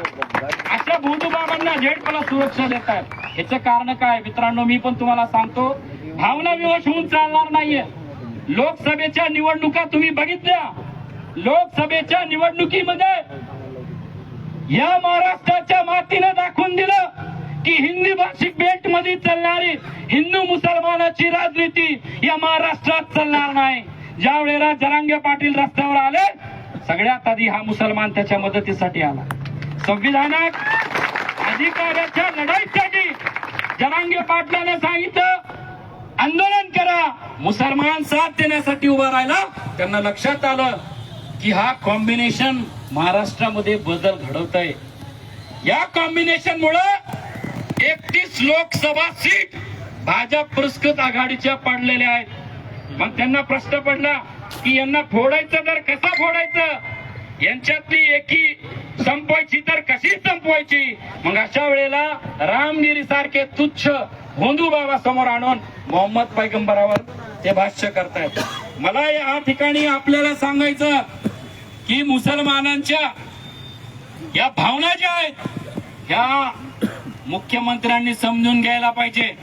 अशा भोंदू बाबांना Z+ सुरक्षा देताय. ह्याचं कारण काय मित्रांनो? मी पण तुम्हाला सांगतो, भावना विवश होऊन चालणार नाहीये. लोकसभेच्या निवडणुका तुम्ही बघितल्या. लोकसभेच्या निवडणुकीमध्ये या महाराष्ट्राच्या मातीने दाखवून दिलं की हिंदी भाषिक बेल्ट मध्ये चालणारी हिंदू मुसलमानाची राजनीती या महाराष्ट्रात चालणार नाही. ज्या वेळेला जरांगे पाटील रस्त्यावर आले, सगळ्यात आधी हा मुसलमान त्याच्या मदतीसाठी आला. संविधानात अधिकाराच्या लढाईसाठी जरांगे पाटलाने सांगितलं आंदोलन करा. मुसलमान साथ देण्यासाठी उभा राहिला. त्यांना लक्षात आलं की हा कॉम्बिनेशन महाराष्ट्रामध्ये बदल घडवतंय. या कॉम्बिनेशन मुळे 31 लोकसभा सीट भाजप पुरस्कृत आघाडीच्या पडलेल्या आहेत. मग त्यांना प्रश्न पडला की यांना फोडायचं तर कसं फोडायचं, यांच्यातली एकी संपवायची तर कशी संपवायची. मग अशा वेळेला रामगिरी सारखे तुच्छ भोंदू बाबा समोर आणून मोहम्मद पैगंबरावर ते भाष्य करतायत. मला या ठिकाणी आपल्याला सांगायचं की मुसलमानांच्या या भावना ज्या आहेत ह्या मुख्यमंत्र्यांनी समजून घ्यायला पाहिजे.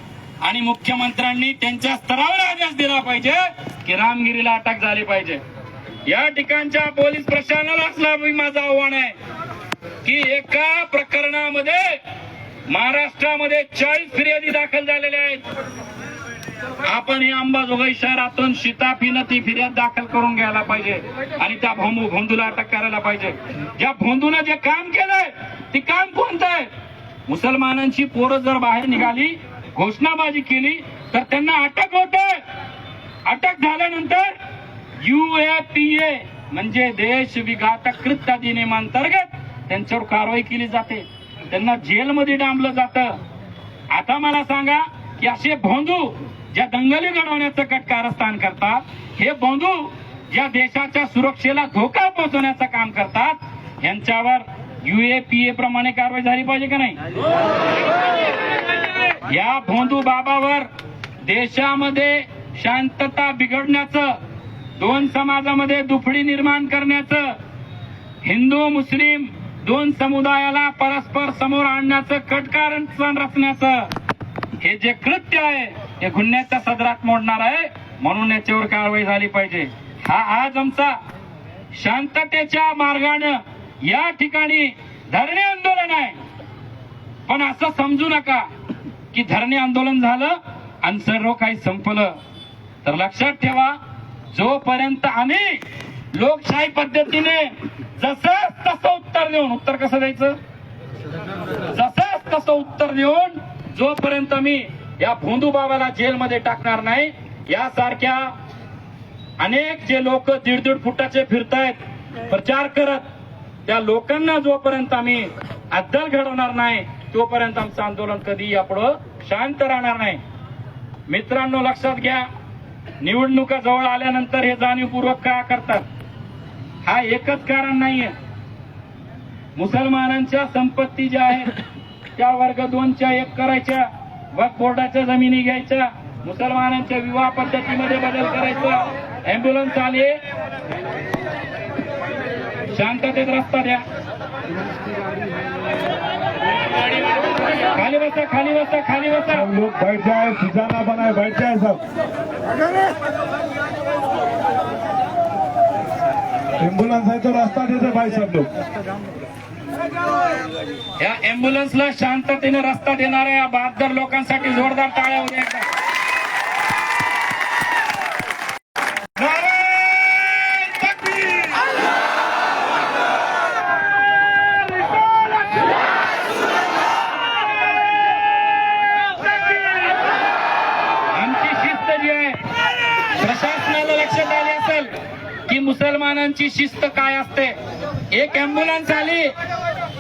आणि मुख्यमंत्र्यांनी त्यांच्या स्तरावर आदेश दिला पाहिजे की रामगिरीला अटक झाली पाहिजे. या ठिकाणच्या पोलीस प्रशासनाला माझं आव्हान आहे की एका प्रकरणामध्ये महाराष्ट्रामध्ये 40 फिर्यादी दाखल झालेल्या आहेत. आपण ही अंबाजोगाई शहरातून शिताफीनं ती फिर्याद दाखल करून घ्यायला पाहिजे आणि त्या भोंदूला अटक करायला पाहिजे. ज्या भोंदूनं जे काम केलंय ते काम कोणतं आहे? मुसलमानांची पोरं जर बाहेर निघाली, घोषणाबाजी केली तर त्यांना अटक होते. अटक झाल्यानंतर UAPA म्हणजे देश विघातक कृत्य अधिनियमांतर्गत त्यांच्यावर कारवाई केली जाते. त्यांना जेलमध्ये डांबलं जातं. आता मला सांगा की असे भोंदू ज्या दंगली घडवण्याचं कारस्थान करतात, हे भोंदू ज्या देशाच्या सुरक्षेला धोका पोहोचवण्याचं काम करतात, यांच्यावर UAPA प्रमाणे कारवाई झाली पाहिजे का नाही? या भोंदू बाबावर देशामध्ये शांतता बिघडण्याचं, 2 समाजामध्ये दुफडी निर्माण करण्याचं, हिंदू मुस्लिम 2 समुदायाला परस्पर समोर आणण्याचं, कटकारण रचण्याचं हे जे कृत्य आहे हे गुन्ह्याच्या सदरात मोडणार आहे. म्हणून याच्यावर कारवाई झाली पाहिजे. हा आज आमचा शांततेच्या मार्गाने या ठिकाणी धरणे आंदोलन आहे. पण असं समजू नका की धरणे आंदोलन झालं आणि सर्व काही संपलं. तर लक्षात ठेवा, जोपर्यंत आम्ही लोकशाही पद्धतीने जसं तसं उत्तर देऊन, उत्तर कसं द्यायचं, जसं तसं उत्तर देऊन जोपर्यंत मी या भोंदू बाबाला जेलमध्ये टाकणार नाही, यासारख्या अनेक जे लोक 1.5 फुटाचे फिरतायत प्रचार करत, त्या लोकांना जोपर्यंत आम्ही अद्दल घडवणार नाही तोपर्यंत आमचं आंदोलन कधी यापुढं शांत राहणार नाही. मित्रांनो, लक्षात घ्या, निवडणुका जवळ आल्यानंतर हे जाणीवपूर्वक का करतात? हा एकच कारण नाहीये. मुसलमानांच्या संपत्ती ज्या आहेत त्या वर्ग 2च्या 1 करायच्या, वक्फ बोर्डाच्या जमिनी घ्यायच्या, मुसलमानांच्या विवाह पद्धतीमध्ये बदल करायचा. अँब्युलन्स आले, शांततेत रस्ता द्या. खाली बसा, खाली बसा, खाली बसा. सब लोग बैठ जाए, खिजाना बनाए, बैठ जाए सब. एम्बुलेंस है तो रास्ता देते भाई सब लोग. या अँब्युलन्सला शांततेने रस्ता देणाऱ्या या 72 लोकांसाठी जोरदार टाळ्या होऊ द्या. आमची शिस्त जी आहे, प्रशासनाला लक्षात आले असेल की मुसलमानांची शिस्त काय असते. एक अँब्युलन्स आली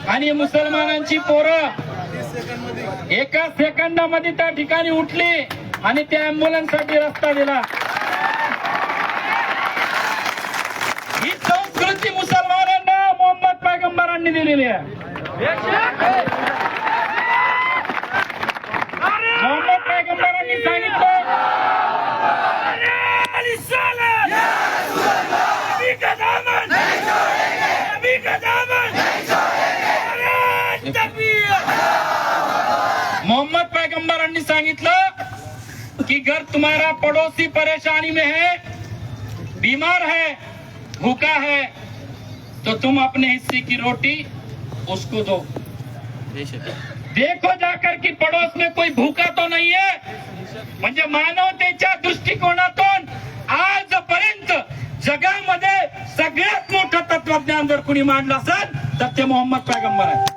आणि मुसलमानांची पोरं 1 सेकंदामध्ये त्या ठिकाणी उठली आणि त्या अँब्युलन्स साठी रस्ता दिला. ही संस्कृती मुसलमानांना मोहम्मद पैगंबरांनी दिलेली आहे. मोहम्मद पैगंबरांनी सांगितलं, मोहम्मद पैगंबरांनी सांगितलं कि अगर तुम्हारा पड़ोसी परेशानी में है, बीमार है, भूखा है, तो तुम अपने हिस्से की रोटी उसको दो. देखो जाकर की पड़ोस में कोई भूखा तो नहीं है. म्हणजे मानवतेच्या दृष्टिकोनातून आजपर्यंत जगामध्ये सगळ्यात मोठं तत्वज्ञान जर कुणी मांडलं असेल तर ते मोहम्मद पैगंबर आहे.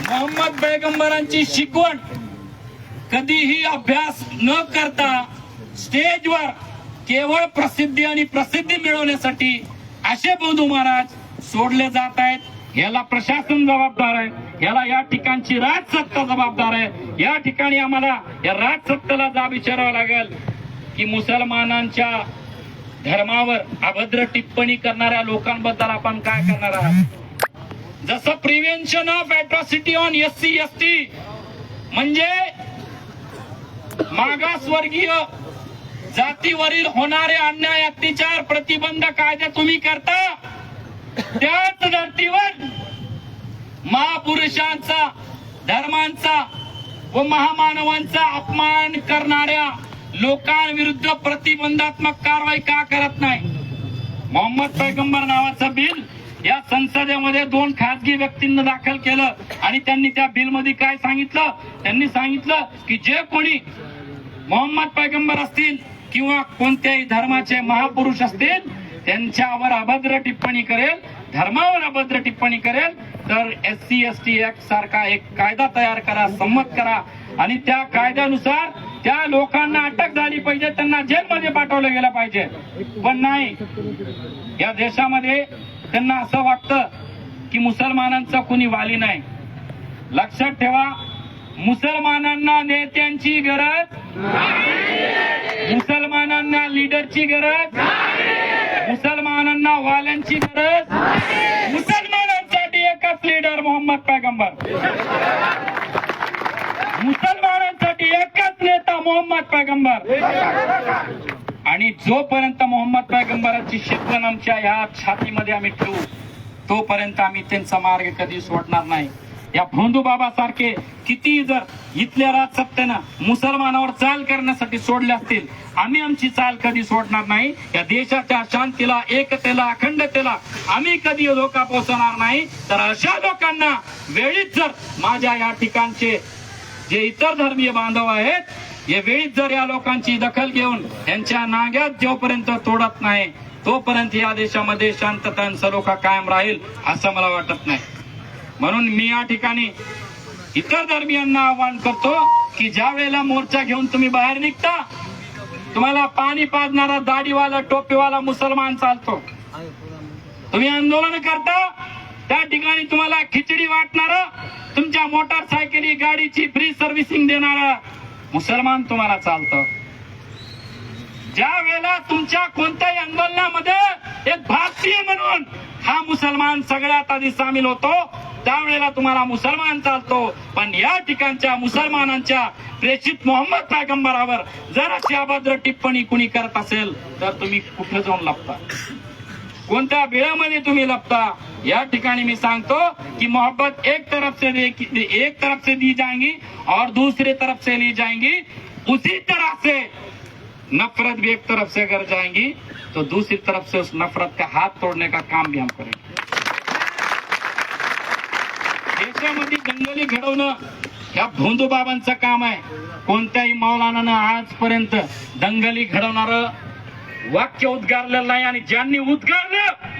मोहम्मद पैगंबरांची शिकवण कधीही अभ्यास न करता स्टेजवर केवळ प्रसिद्धी आणि प्रसिद्धी मिळवण्यासाठी असे बंधू महाराज सोडले जात आहेत. याला प्रशासन जबाबदार आहे, याला या ठिकाणची राजसत्ता जबाबदार आहे. या ठिकाणी आम्हाला या राजसत्तेला जाब विचारावा लागेल की मुसलमानांच्या धर्मावर अभद्र टिप्पणी करणाऱ्या लोकांबद्दल आपण काय करणार आहात. जसं prevention of atrocity on SC ST म्हणजे मागासवर्गीय जातीवरील होणारे अन्याय अत्याचार प्रतिबंध कायदे तुम्ही करता, त्याच धर्तीवर महापुरुषांचा, धर्मांचा व महामानवांचा अपमान करणाऱ्या लोकांविरुद्ध प्रतिबंधात्मक कारवाई का करत नाही. मोहम्मद पैगंबर नावाचं बिल या संसदेमध्ये 2 खासगी व्यक्तींना दाखल केलं आणि त्यांनी त्या बिलमध्ये काय सांगितलं, त्यांनी सांगितलं की जे कोणी मोहम्मद पैगंबर असतील किंवा कोणत्याही धर्माचे महापुरुष असतील त्यांच्यावर अभद्र टिप्पणी करेल, धर्मावर अभद्र टिप्पणी करेल तर SC ST ऍक्ट सारखा एक कायदा तयार करा, संमत करा आणि त्या कायद्यानुसार त्या लोकांना अटक झाली पाहिजे, त्यांना जेलमध्ये पाठवलं गेलं पाहिजे. पण नाही, या देशामध्ये त्यांना असं वाटतं की मुसलमानांचा कुणी वाली नाही. लक्षात ठेवा, मुसलमानांना नेत्यांची गरज, मुसलमानांना लीडरची गरज, मुसलमानांना वाल्यांची गरज. मुसलमानांसाठी एकच लीडर मोहम्मद पैगंबर, मुसलमानांसाठी एकच नेता मोहम्मद पैगंबर. आणि जोपर्यंत मोहम्मद पैगंबराची शिकवण आमच्या ह्या छातीमध्ये आम्ही ठेवू तोपर्यंत आम्ही त्यांचा मार्ग कधी सोडणार नाही. या भोंदू बाबा सारखे किती जर इथल्या राजसत्तेनं मुसलमानावर चाल करण्यासाठी सोडले असतील, आम्ही आमची चाल कधी सोडणार नाही. या देशाच्या शांतीला, एकतेला, अखंडतेला आम्ही कधी धोका पोहोचवणार नाही. तर अशा लोकांना वेळीच जर माझ्या या ठिकाणचे जे इतर धर्मीय बांधव आहेत, हे वेळीच जर या लोकांची दखल घेऊन यांच्या नाग्यात जोपर्यंत तोडत नाही तोपर्यंत या देशामध्ये शांतता आणि सलोखा कायम राहील असं मला वाटत नाही. म्हणून मी या ठिकाणी इतर धर्मियांना आवाहन करतो की ज्या वेळेला मोर्चा घेऊन तुम्ही बाहेर निघता, तुम्हाला पाणी पाजणारा दाढीवाला टोपीवाला मुसलमान चालतो, तुम्ही आंदोलन करता त्या ठिकाणी तुम्हाला खिचडी वाटणारा, तुमच्या मोटारसायकली गाडीची फ्री सर्व्हिसिंग देणारा मुसलमान तुम्हाला चालतं. ज्या वेळेला तुमच्या कोणत्याही आंदोलनामध्ये एक भारतीय म्हणून हा मुसलमान सगळ्यात आधी सामील होतो, त्यावेळेला तुम्हाला मुसलमान चालतो. पण या ठिकाणच्या मुसलमानांच्या प्रेषित मोहम्मद पैगंबरावर जर अशी अभद्र टिप्पणी कुणी करत असेल तर तुम्ही कुठे जाऊन लपता, कोणत्या वेळामध्ये तुम्ही लपता. या ठिकाणी मी सांगतो की मोहब्बत एक तरफ से दी जाएंगी और दूसरी तरफ से ली जाएंगी, उसी तरह से नफरत भी एक तरफ से अगर जाएंगी तो दूसरी तरफ से उस नफरत का हाथ तोड़ने का काम भी हम करेंगे. देशामध्ये दंगली घडवणं ह्या भोंदू बाबांचं काम आहे. कोणत्याही मौलानानं आजपर्यंत दंगली घडवणारं वाक्य उद्गारलेलं नाही आणि ज्यांनी उद्गारलं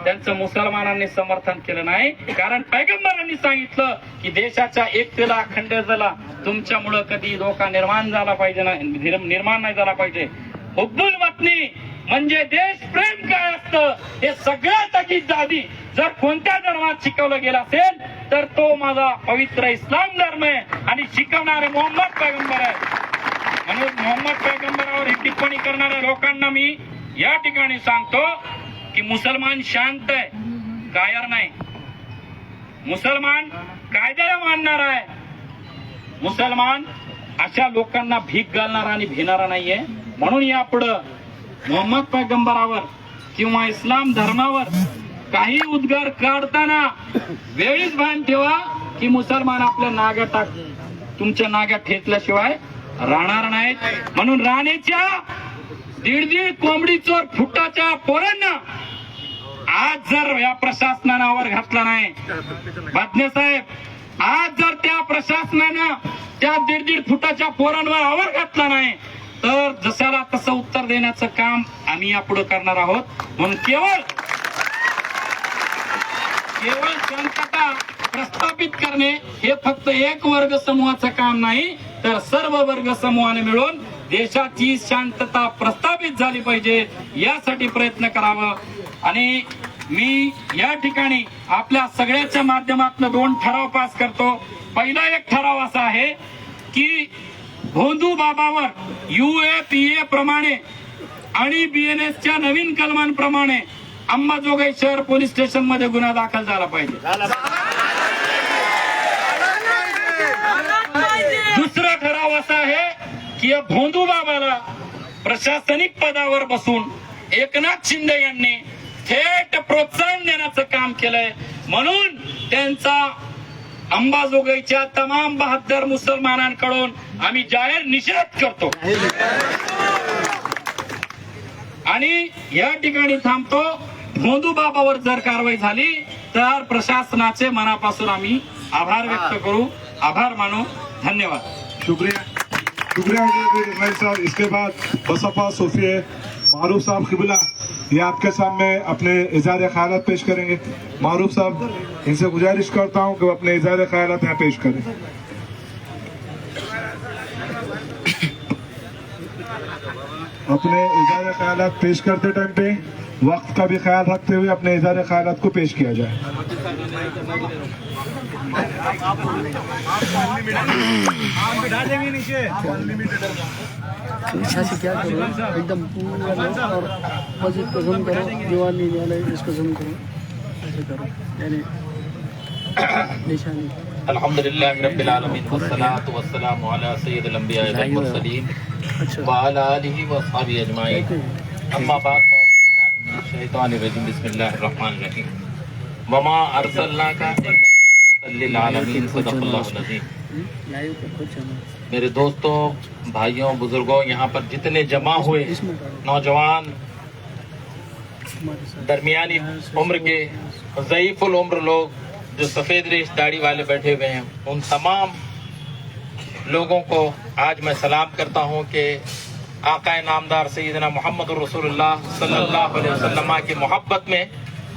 त्यांचं मुसलमानांनी समर्थन केलं नाही. कारण पैगंबरांनी सांगितलं की देशाच्या एकतेला, अखंडतेला तुमच्यामुळं कधी धोका निर्माण नाही झाला पाहिजे. हुब्बुल वतनी म्हणजे देशप्रेम काय असतं हे सगळ्यात आधी जर कोणत्या धर्मात शिकवलं गेलं असेल तर तो माझा पवित्र इस्लाम धर्म आहे आणि शिकवणारे मोहम्मद पैगंबर आहे. म्हणून मोहम्मद पैगंबरावर ही टिप्पणी करणाऱ्या लोकांना मी या ठिकाणी सांगतो की मुसलमान शांत आहे, कायर नाही. मुसलमान कायद्याला मानणार आहे. मुसलमान अशा लोकांना भीक घालणारा आणि भिणारा नाहीये. म्हणून यापुढं मोहम्मद पैगंबरावर किंवा इस्लाम धर्मावर काही उद्गार काढताना वेळीच भान ठेवा की मुसलमान आपल्या नाग्यात तुमच्या नाग्यात ठेचल्याशिवाय राहणार नाहीत. म्हणून राणेच्या दीड कोंबडी चोर फुटाच्या पोरांना आज जर या प्रशासनानं आवर घातला नाही, बादने साहेब, आज जर त्या प्रशासनानं त्या दीड फुटाच्या पोरांवर आवर घातला नाही तर जशाला तसं उत्तर देण्याचं काम आम्ही यापुढे करणार आहोत. म्हणून केवळ शांतता प्रस्थापित करणे हे फक्त एक वर्ग समूहाचं काम नाही तर सर्व वर्ग समूहाने मिळून देशाची शांतता प्रस्थापित झाली पाहिजे यासाठी प्रयत्न करावा. आणि मी या ठिकाणी आपल्या सगळ्याच्या माध्यमातून 2 ठराव पास करतो. पहिला एक ठराव असा आहे की भोंदू बाबावर UAPA प्रमाणे आणि BNSच्या नवीन कलमांप्रमाणे अंबाजोगाई शहर पोलीस स्टेशन मध्ये गुन्हा दाखल झाला पाहिजे. दुसरा ठराव असा आहे की या भोंदू बाबाला प्रशासनिक पदावर बसून एकनाथ शिंदे यांनी थेट प्रोत्साहन देण्याचं काम केलंय. म्हणून त्यांचा अंबाजोगाईच्या तमाम 72 मुसलमानांकडून आम्ही जाहीर निषेध करतो. आणि या ठिकाणी थांबतो. भोंदू बाबावर जर कारवाई झाली तर प्रशासनाचे मनापासून आम्ही आभार व्यक्त करू, आभार मानू. धन्यवाद. शुक्रिया भाई साहब. इसके बाद बसपा सूफी मारूफ साहब किबला ये आपके सामने अपने इज़हार ख्यालात पेश करेंगे. मारूफ साहब, इनसे गुजारिश करता हूँ कि वो अपने इज़हार ख्यालात यहाँ पेश करें. अपने इज़हार ख्यालात पेश करते टाइम पे वक्त का भी ख्याल रखते हुए अपने इज़हार ख्यालात को पेश किया जाए. अच्छा से क्या करो, एकदम पूरा लो और मस्जिद को जूम करो, दीवार नहीं वाले इसको जूम करो, ऐसे करो, यानी निशानी. अल्हम्दुलिल्लाह रब्बिल आलमीन वस्सलातु वस्सलामु अला सय्यिदिल अंबिया वल मुरसलीन व अला आलिहि व अस्हाबिहि अजमाइन. अम्मा बाद शैतानिर रजीम. बिस्मिल्लाहिर रहमानिर रहीम. वमा अरसलनाका इल्ला लिल्लालमीन सदक़ल्लाहुल अज़ीम। मेरे दोस्तों, भाइयों, बुजुर्गों, यहाँ पर जितने जमा हुए नौजवान, दरमियानी उम्र के, ज़ईफ़ुल उम्र लोग, जो सफ़ेद रेश दाढ़ी वाले बैठे हुए हैं, उन तमाम लोगों को आज मैं सलाम करता हूँ कि आक़ाए नामदार सैयदना मोहम्मद रसूलुल्लाह सल्लल्लाहु अलैहि वसल्लम की मोहब्बत में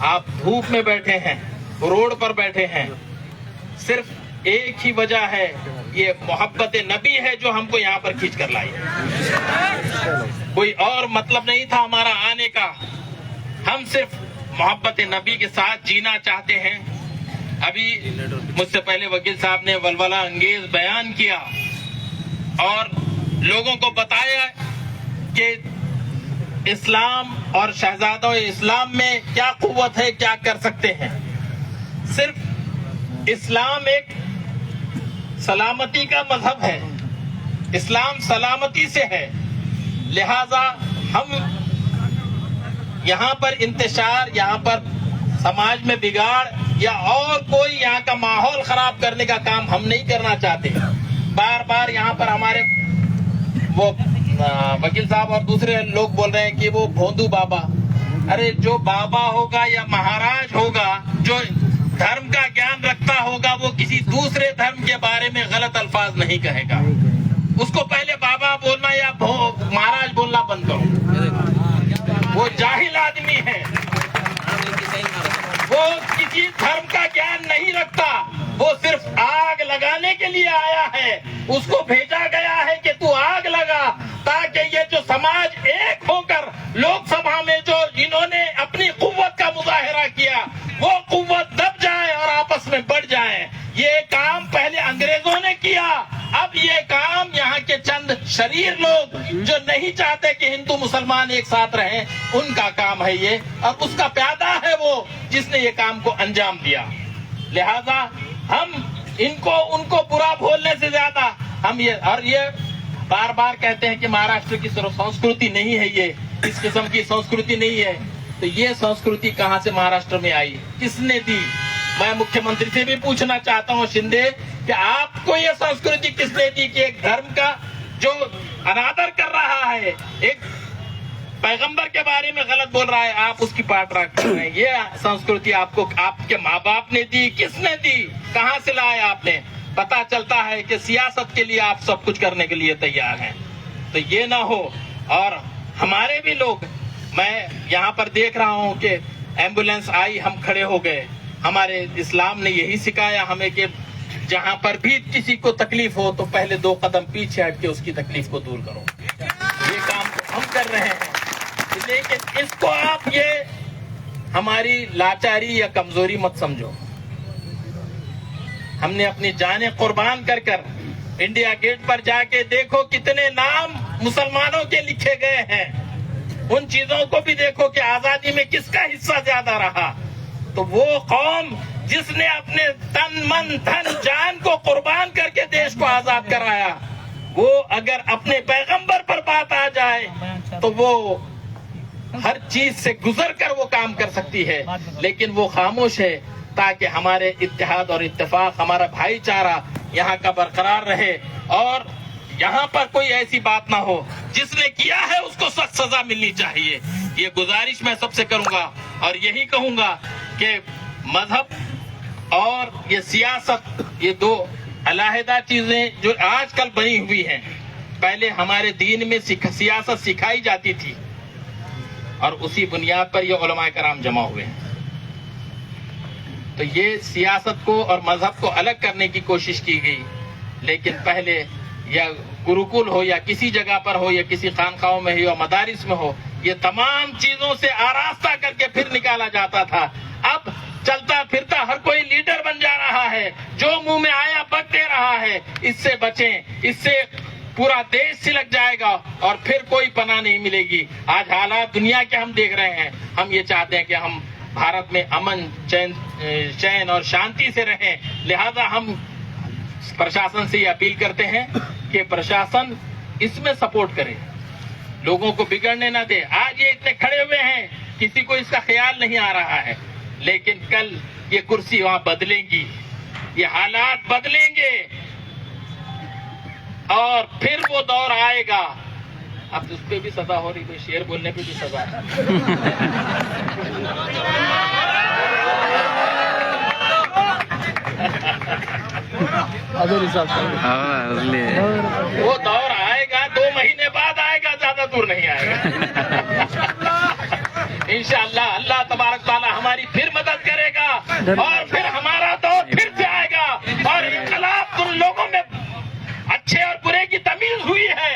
आप धूप में बैठे हैं, रोड पर बैठे हैं। सिर्फ एक ही वजह है, ये मोहब्बत नबी है जो हमको यहाँ पर खींच कर लाई। कोई और मतलब नहीं था हमारा आने का। हम सिर्फ मोहब्बत नबी के साथ जीना चाहते हैं। अभी मुझसे पहले वकील साहब ने वलवला अंगेज बयान किया और लोगों को बताया कि इस्लाम और शहजादों इस्लाम में क्या कुव्वत है, क्या कर सकते हैं। सिर्फ इस्लाम एक सलामती का मजहब है, इस्लाम सलामती से है, लिहाजा हम यहाँ पर इंतशार, यहाँ पर समाज में बिगाड़ या और कोई यहाँ का माहौल खराब करने का काम हम नहीं करना चाहते। बार बार यहाँ पर हमारे वो वकील साहब और दूसरे लोग बोल रहे हैं कि वो भोंदू बाबा। अरे जो बाबा होगा या महाराज होगा, जो धर्म का ज्ञान रखता होगा, वो किसी दूसरे धर्म के बारे में गलत अल्फाज नहीं कहेगा। उसको पहले बाबा बोलना या महाराज बोलना बंद करो। वो जाहिल आदमी है, वो किसी धर्म का ज्ञान नहीं रखता, वो सिर्फ आग लगाने के लिए आया है। उसको भेजा गया है कि तू आग लगा, ताकि ये जो समाज एक होकर लोकसभा में जो इन्होंने अपनी कुव्वत का मुजाहिरा किया, वो कुव्वत दब जाए और आपस में बढ़ जाए। ये काम पहले अंग्रेजों ने किया, अब ये काम यहाँ के चंद शरीर लोग जो नहीं चाहते कि हिंदू मुसलमान एक साथ रहें, उनका काम है ये, और उसका प्यादा है वो जिसने ये काम को अंजाम दिया। लिहाजा हम इनको उनको बुरा बोलने से ज्यादा हम ये बार बार कहते हैं कि महाराष्ट्र की संस्कृति नहीं है, ये इस किस्म की संस्कृति नहीं है। तो ये संस्कृति कहाँ से महाराष्ट्र में आई, किसने दी? मैं मुख्यमंत्री से भी पूछना चाहता हूँ शिंदे कि आपको ये संस्कृति किसने दी कि एक धर्म का जो अनादर कर रहा है, एक पैगंबर के बारे में गलत बोल रहा है, आप उसकी पाठराख कर रहे हैं। ये संस्कृति आपको आपके माँ बाप ने दी, किसने दी, कहाँ से लाए आपने? पता चलता है कि सियासत के लिए आप सब कुछ करने के लिए तैयार हैं। तो ये ना हो। और हमारे भी लोग, मैं यहाँ पर देख रहा हूँ कि एम्बुलेंस आई, हम खड़े हो गए। हमारे इस्लाम ने यही सिखाया हमें कि जहाँ पर भी किसी को तकलीफ हो तो पहले 2 कदम पीछे हट के उसकी तकलीफ को दूर करो। ये काम तो हम कर रहे हैं, लेकिन इसको आप ये हमारी लाचारी या कमजोरी मत समझो। हमने अपनी जानें कुर्बान कर कर इंडिया गेट पर जाके देखो कितने नाम मुसलमानों के लिखे गए हैं। उन चीजों को भी देखो कि आजादी में किसका हिस्सा ज्यादा रहा। तो वो कौम जिसने अपने तन मन धन जान को कुर्बान करके देश को आजाद कराया, वो अगर अपने पैगंबर पर बात आ जाए तो वो हर चीज से गुजर कर वो काम कर सकती है, लेकिन वो खामोश है ताकि हमारे इत्तेहाद और इत्तेफाक, हमारा भाईचारा यहाँ का बरकरार रहे और यहाँ पर कोई ऐसी बात ना हो। जिसने किया है उसको सख्त सजा मिलनी चाहिए। ये गुजारिश मैं सबसे करूंगा और यही कहूंगा कि मजहब और ये सियासत, ये 2 अलहदा चीजें जो आजकल बनी हुई हैं। पहले हमारे दीन में सियासत सिखाई जाती थी और उसी बुनियाद पर ये उलमाए कराम जमा हुए हैं। तो ये सियासत को और मजहब को अलग करने की कोशिश की गई, लेकिन पहले या गुरुकुल हो या किसी जगह पर हो या किसी खानकाहों में हो या मदारिस में हो, ये तमाम चीजों से आरास्ता करके फिर निकाला जाता था। अब चलता फिरता हर कोई लीडर बन जा रहा है, जो मुंह में आया बक दे रहा है। इससे बचें, इससे पूरा देश सिलक जाएगा और फिर कोई पनाह नहीं मिलेगी। आज हालात दुनिया के हम देख रहे हैं। हम ये चाहते हैं कि हम भारत में अमन चैन और शांति से रहें। लिहाजा हम प्रशासन से ये अपील करते हैं कि प्रशासन इसमें सपोर्ट करे, लोगों को बिगड़ने ना दे। आज ये इतने खड़े हुए हैं, किसी को इसका ख्याल नहीं आ रहा है, लेकिन कल ये कुर्सी वहां बदलेंगी। ये हालात बदलेंगे और फिर वो दौर आएगा। अब उस पे भी सजा हो रही, तो शेर बोलने पे भी सजा है। वो दौर आएगा, 2 महीने बाद आएगा, ज्यादा दूर नहीं आएगा। इंशाअल्लाह अल्लाह तबारक ताला हमारी फिर मदद करेगा और फिर हमारा दौर फिर से आएगा और इनकलाब तुम लोगों में अच्छे और बुरे की तमीज हुई है।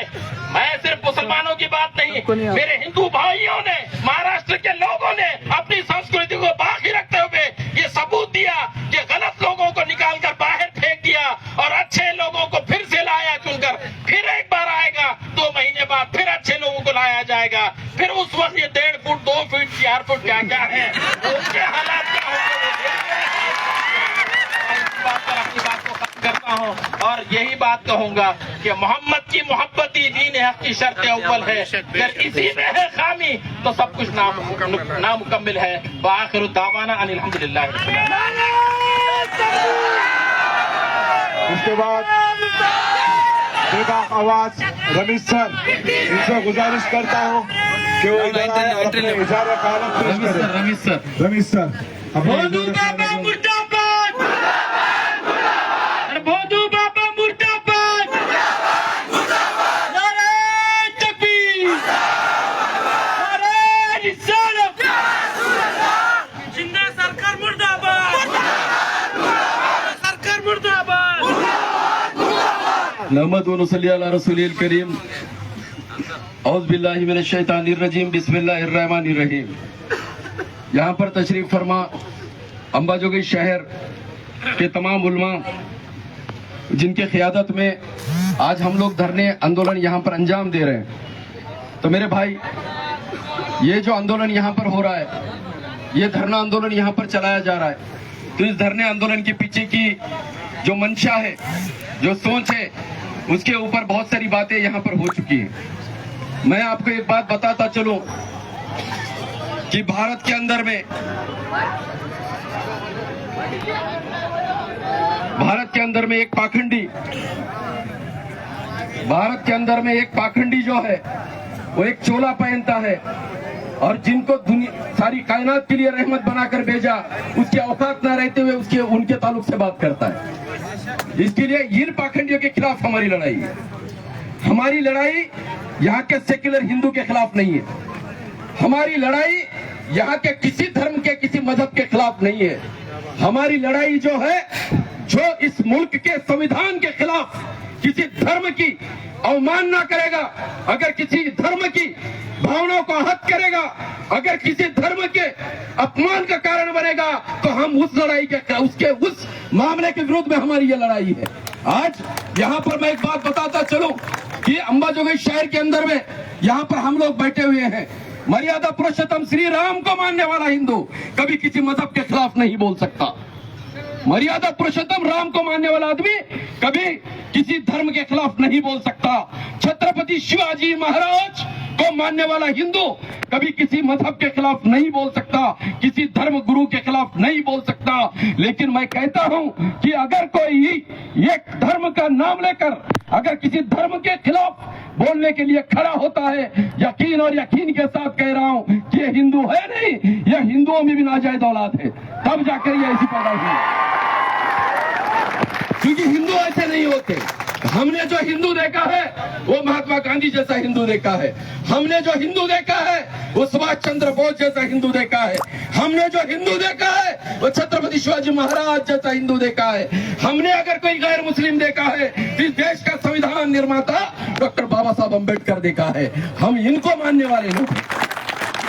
मैं सिर्फ मुसलमानों की बात नहीं, मेरे हिंदू भाइयों ने, महाराष्ट्र के लोगों ने अपनी संस्कृति को बाकी रखते हुए ये सबूत दिया कि गलत लोगों को निकाल कर बाहर फेंक दिया और अच्छे लोगों को फिर से लाया चुनकर। फिर एक बार आएगा, 2 महीने बाद फिर अच्छे लोगों को लाया जाएगा। फिर उस वक्त ये 1.5 फुट 2 फुट 4 फुट क्या क्या है उसके हालात क्या होंगे। अपनी बात को खत्म करता हूँ और यही बात कहूंगा कि मोहम्मद की मोहब्बत ही दीन हक की शर्त अव्वल है। अगर इसी में है खामी तो सब कुछ नामुकम्मिल है। आखिर दावाना अनिल हम्दुलिल्लाह। उसके बाद बेबाक आवाज रमीज सर, इनसे गुजारिश करता हूँ कि वो इधर आए और अपने इशारे का आलम पेश करें। रमीज सर भोंदू बाबा मुर्दाबाद, भोंदू बाबा मुर्दाबाद, नारे तकबीर, नारे रिसालत, जिंदा सरकार मुर्दाबाद, सरकार मुर्दाबाद। नहमद व नसल्ली अला रसूलिल करीम। औज़ बिल्लाहि मिनश शैतानिर रजीम, बिस्मिल्लाहिर रहमानिर रहीम। यहाँ पर तशरीफ फरमा अंबाजोगाई शहर के तमाम उलमा जिनके क़ियादत में आज हम लोग धरने आंदोलन यहाँ पर अंजाम दे रहे हैं। तो मेरे भाई, ये जो आंदोलन यहाँ पर हो रहा है, ये धरना आंदोलन यहाँ पर चलाया जा रहा है, तो इस धरने आंदोलन के पीछे की जो मंशा है, जो सोच है, उसके ऊपर बहुत सारी बातें यहाँ पर हो चुकी हैं। मैं आपको एक बात बताता चलूं कि भारत के अंदर में एक पाखंडी जो है वो एक चोला पहनता है और जिनको सारी कायनात के लिए रहमत बनाकर भेजा, उसकी औकात ना रहते हुए उनके ताल्लुक से बात करता है। इसके लिए इन पाखंडियों के खिलाफ हमारी लड़ाई है। हमारी लड़ाई यहाँ के सेक्युलर हिंदू के खिलाफ नहीं है। हमारी लड़ाई यहाँ के किसी धर्म के, किसी मजहब के खिलाफ नहीं है। हमारी लड़ाई जो है, जो इस मुल्क के संविधान के खिलाफ किसी धर्म की अवमानना करेगा, अगर किसी धर्म की भावनाओं को आहत करेगा, अगर किसी धर्म के अपमान का कारण बनेगा, तो हम उस लड़ाई के उस मामले के विरुद्ध में हमारी ये लड़ाई है। आज यहाँ पर मैं एक बात बताता चलूं कि अंबाजोगाई शहर के अंदर में यहाँ पर हम लोग बैठे हुए हैं। मर्यादा पुरुषोत्तम श्री राम को मानने वाला हिंदू कभी किसी मजहब के खिलाफ नहीं बोल सकता। मर्यादा पुरुषोत्तम राम को मानने वाला आदमी कभी किसी धर्म के खिलाफ नहीं बोल सकता। छत्रपति शिवाजी महाराज को मानने वाला हिंदू कभी किसी मजहब के खिलाफ नहीं बोल सकता, किसी धर्म गुरु के खिलाफ नहीं बोल सकता। लेकिन मैं कहता हूं कि अगर कोई एक धर्म का नाम लेकर अगर किसी धर्म के खिलाफ बोलने के लिए खड़ा होता है, यकीन और यकीन के साथ कह रहा हूं कि ये हिंदू है नहीं, यह हिंदुओं में भी नाजायज औलाद है, तब जाकर ये ऐसी पैदा हुई। क्योंकि हिंदू ऐसे नहीं होते। हमने जो हिंदू देखा है वो महात्मा गांधी जैसा हिंदू देखा है। हमने जो हिंदू देखा है वो सुभाष चंद्र बोस जैसा हिंदू देखा है। हमने जो हिंदू देखा है वो छत्रपति शिवाजी महाराज जैसा हिंदू देखा है। हमने अगर कोई गैर मुस्लिम देखा है, इस देश का संविधान निर्माता डॉक्टर बाबा साहब अम्बेडकर देखा है। हम इनको मानने वाले लोग।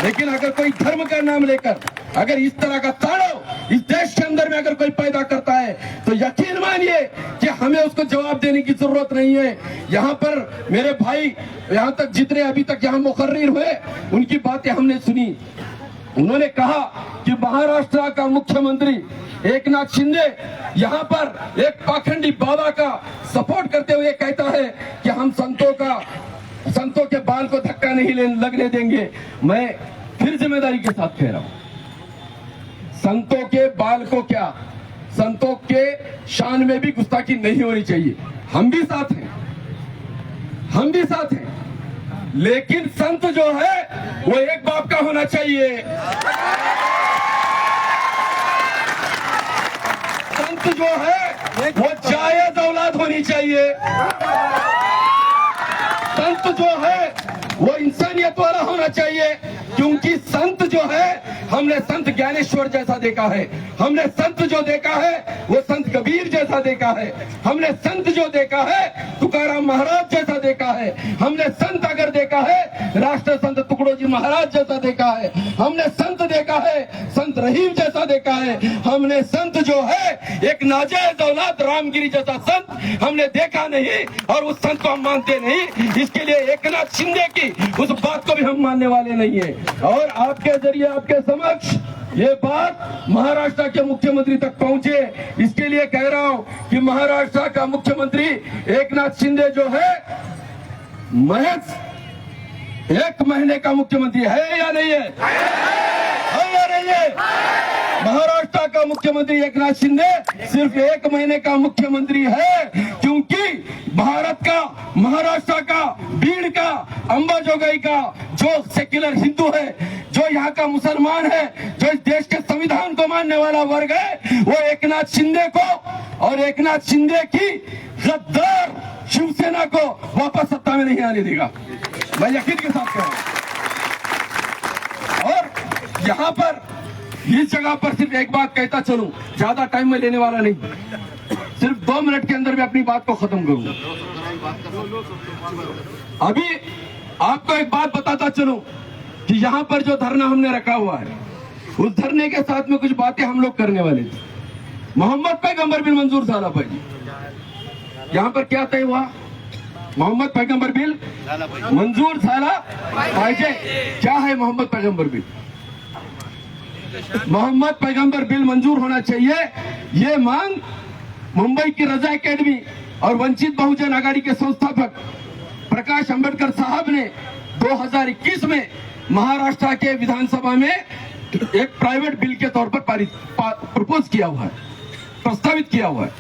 लेकिन अगर कोई धर्म का नाम लेकर अगर इस तरह का ताड़व इस देश के अंदर में अगर कोई पैदा करता है, तो यकीन मानिए कि हमें उसको जवाब देने की जरूरत नहीं है। यहाँ पर मेरे भाई, यहाँ तक जितने अभी तक यहाँ मुकर्रिर हुए, उनकी बातें हमने सुनी। उन्होंने कहा कि महाराष्ट्र का मुख्यमंत्री एकनाथ शिंदे यहाँ पर एक पाखंडी बाबा का सपोर्ट करते हुए कहता है कि हम संतों के बाल को धक्का नहीं लगने देंगे। मैं फिर जिम्मेदारी के साथ कह रहा हूं, संतों के बाल को क्या, संतों के शान में भी गुस्ताखी नहीं होनी चाहिए। हम भी साथ हैं, हम भी साथ हैं, लेकिन संत जो है वो एक बाप का होना चाहिए। संत जो है वो जायज औलाद होनी चाहिए। संत जो है वो इंसानियत वाला होना चाहिए, क्योंकि संत जो है हमने संत ज्ञानेश्वर जैसा देखा है, हमने संत जो देखा है वो संत कबीर जैसा देखा है, हमने संत जो देखा है तुकाराम महाराज जैसा देखा है, हमने संत अगर देखा है राष्ट्र संत टुकड़ोजी महाराज जैसा देखा है, हमने संत देखा है संत रहीम जैसा देखा है, हमने संत जो है एक नाजायज औलाद रामगिरी जैसा संत हमने देखा नहीं, और उस संत को हम मानते नहीं। इसके लिए एकनाथ शिंदे की उस बात को भी हम मानने वाले नहीं है। और आपके जरिए आपके समक्ष ये बात महाराष्ट्र के मुख्यमंत्री तक पहुंचे, इसके लिए कह रहा हूं कि महाराष्ट्र का मुख्यमंत्री एकनाथ शिंदे जो है महज 1 महीने का मुख्यमंत्री है या नहीं है? है या नहीं है? महाराष्ट्र का मुख्यमंत्री एकनाथ शिंदे सिर्फ 1 महीने का मुख्यमंत्री है, क्योंकि भारत का, महाराष्ट्र का, बीड़ का, अंबाजोगाई का जो सेक्युलर हिंदू है, जो यहाँ का मुसलमान है, जो इस देश के संविधान को मानने वाला वर्ग है, वो एकनाथ शिंदे को और एकनाथ शिंदे की गद्दार शिवसेना को वापस सत्ता में नहीं आने देगा। मैं यकीन के साथ कह रहा हूं। और यहाँ पर इस जगह पर सिर्फ एक बात कहता चलूं, ज्यादा टाइम में लेने वाला नहीं, सिर्फ 2 मिनट के अंदर मैं अपनी बात को खत्म करूंगा। अभी आपको एक बात बताता चलूं कि यहाँ पर जो धरना हमने रखा हुआ है, उस धरने के साथ में कुछ बातें हम लोग करने वाले थे। मोहम्मद पैगंबर बिल मंजूर झाला पाहिजे। यहाँ पर क्या तय हुआ? मोहम्मद पैगंबर बिल मंजूर झाला पाहिजे। क्या है मोहम्मद पैगंबर बिल? मोहम्मद पैगंबर बिल मंजूर होना चाहिए, ये मांग मुंबई की रजा एकेडमी और वंचित बहुजन आघाड़ी के संस्थापक प्रकाश अंबेडकर साहब ने 2021 में महाराष्ट्र के विधानसभा में एक प्राइवेट बिल के तौर पर प्रपोज किया हुआ है, प्रस्तावित किया हुआ है।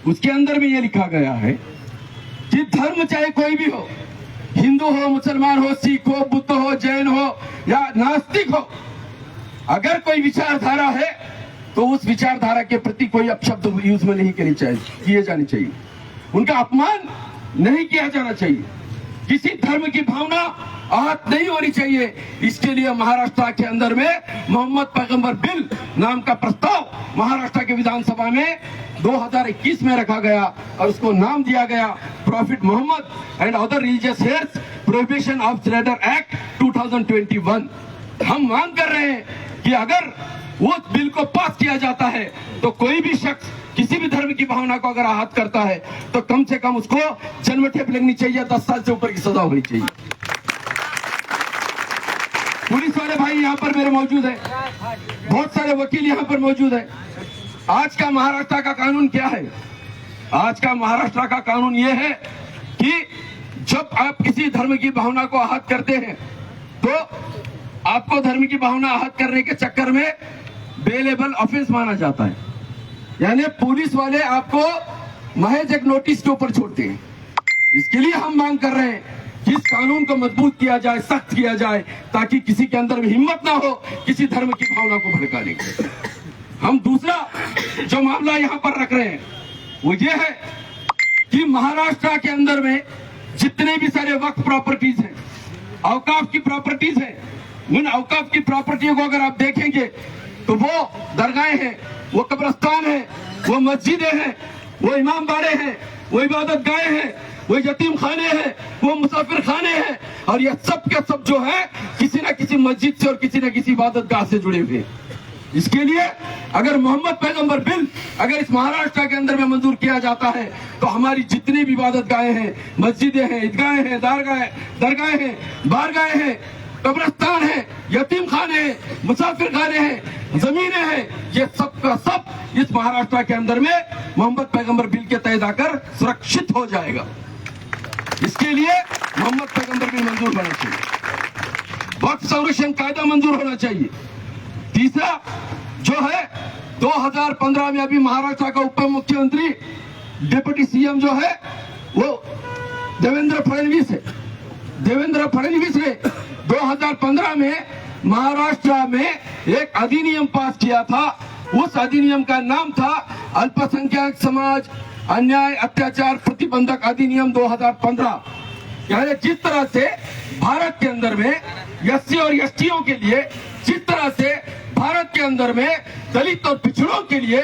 उसके अंदर में ये लिखा गया है कि धर्म चाहे कोई भी हो, हिंदू हो, मुसलमान हो, सिख हो, बुद्ध हो, जैन हो या नास्तिक हो, अगर कोई विचारधारा है तो उस विचारधारा के प्रति कोई अपशब्द यूज में नहीं किए जाने चाहिए, उनका अपमान नहीं किया जाना चाहिए, किसी धर्म की भावना आहत नहीं होनी चाहिए। इसके लिए महाराष्ट्र के अंदर में मोहम्मद पैगंबर बिल नाम का प्रस्ताव महाराष्ट्र के विधानसभा में 2021 में रखा गया और उसको नाम दिया गया prophet Muhammad and other religious heirs prohibition of slaughter act 2021। हम मांग कर रहे हैं कि अगर वो बिल को पास किया जाता है तो कोई भी शख्स किसी भी धर्म की भावना को अगर आहत करता है तो कम से कम उसको जन्मठेप लगनी चाहिए, 10 साल से ऊपर की सजा होनी चाहिए। पुलिस वाले भाई यहाँ पर मेरे मौजूद है, बहुत सारे वकील यहाँ पर मौजूद है। आज का महाराष्ट्र का कानून क्या है? आज का महाराष्ट्र का कानून ये है कि जब आप किसी धर्म की भावना को आहत करते हैं तो आपको धर्म की भावना आहत करने के चक्कर में बेलेबल ऑफेंस माना जाता है, यानी पुलिस वाले आपको महज एक नोटिस के ऊपर छोड़ते हैं। इसके लिए हम मांग कर रहे हैं कि इस कानून को मजबूत किया जाए, सख्त किया जाए, ताकि किसी के अंदर भी हिम्मत ना हो किसी धर्म की भावना को भड़काने की। हम दूसरा जो मामला यहाँ पर रख रहे हैं वो ये है कि महाराष्ट्र के अंदर में जितने भी सारे वक्फ प्रॉपर्टीज हैं, औकाफ की प्रॉपर्टीज हैं, उन औकाफ की प्रॉपर्टी को अगर आप देखेंगे तो वो दरगाहें हैं, वो कब्रस्तान है, वो मस्जिदें हैं, वो इमाम बाड़े हैं, वो इबादत गाहें हैं, वो यतीम खाने हैं, वो मुसाफिर खाने हैं, और ये सब के सब जो है किसी न किसी मस्जिद से और किसी न किसी इबादत गाह से जुड़े हुए। इसके लिए अगर मोहम्मद पैगंबर बिल अगर इस महाराष्ट्र के अंदर में मंजूर किया जाता है तो हमारी जितनी भी इबादत गाहें हैं, मस्जिदें हैं, ईदगाहें हैं, दरगाहें हैं, बारगाहें हैं, कब्रस्तान है, यतीम खाने हैं, मुसाफिर खाने हैं, जमीनें हैं, ये सब का सब इस महाराष्ट्र के अंदर में मोहम्मद पैगंबर बिल के तहत आकर सुरक्षित हो जाएगा। इसके लिए मोहम्मद पैगंबर बिल मंजूर होना चाहिए, वक्फ संरक्षण कायदा मंजूर होना चाहिए। तीसरा जो है 2015 में अभी महाराष्ट्र का उप मुख्यमंत्री डिप्टी सीएम जो है वो देवेंद्र फडणवीस है। देवेंद्र फडणवीस ने 2015 में महाराष्ट्र में एक अधिनियम पास किया था। उस अधिनियम का नाम था अल्पसंख्यक समाज अन्याय अत्याचार प्रतिबंधक अधिनियम 2015। यानी जिस तरह से भारत के अंदर में एससी और एसटियों के लिए, जिस तरह से भारत के अंदर में दलित और पिछड़ों के लिए,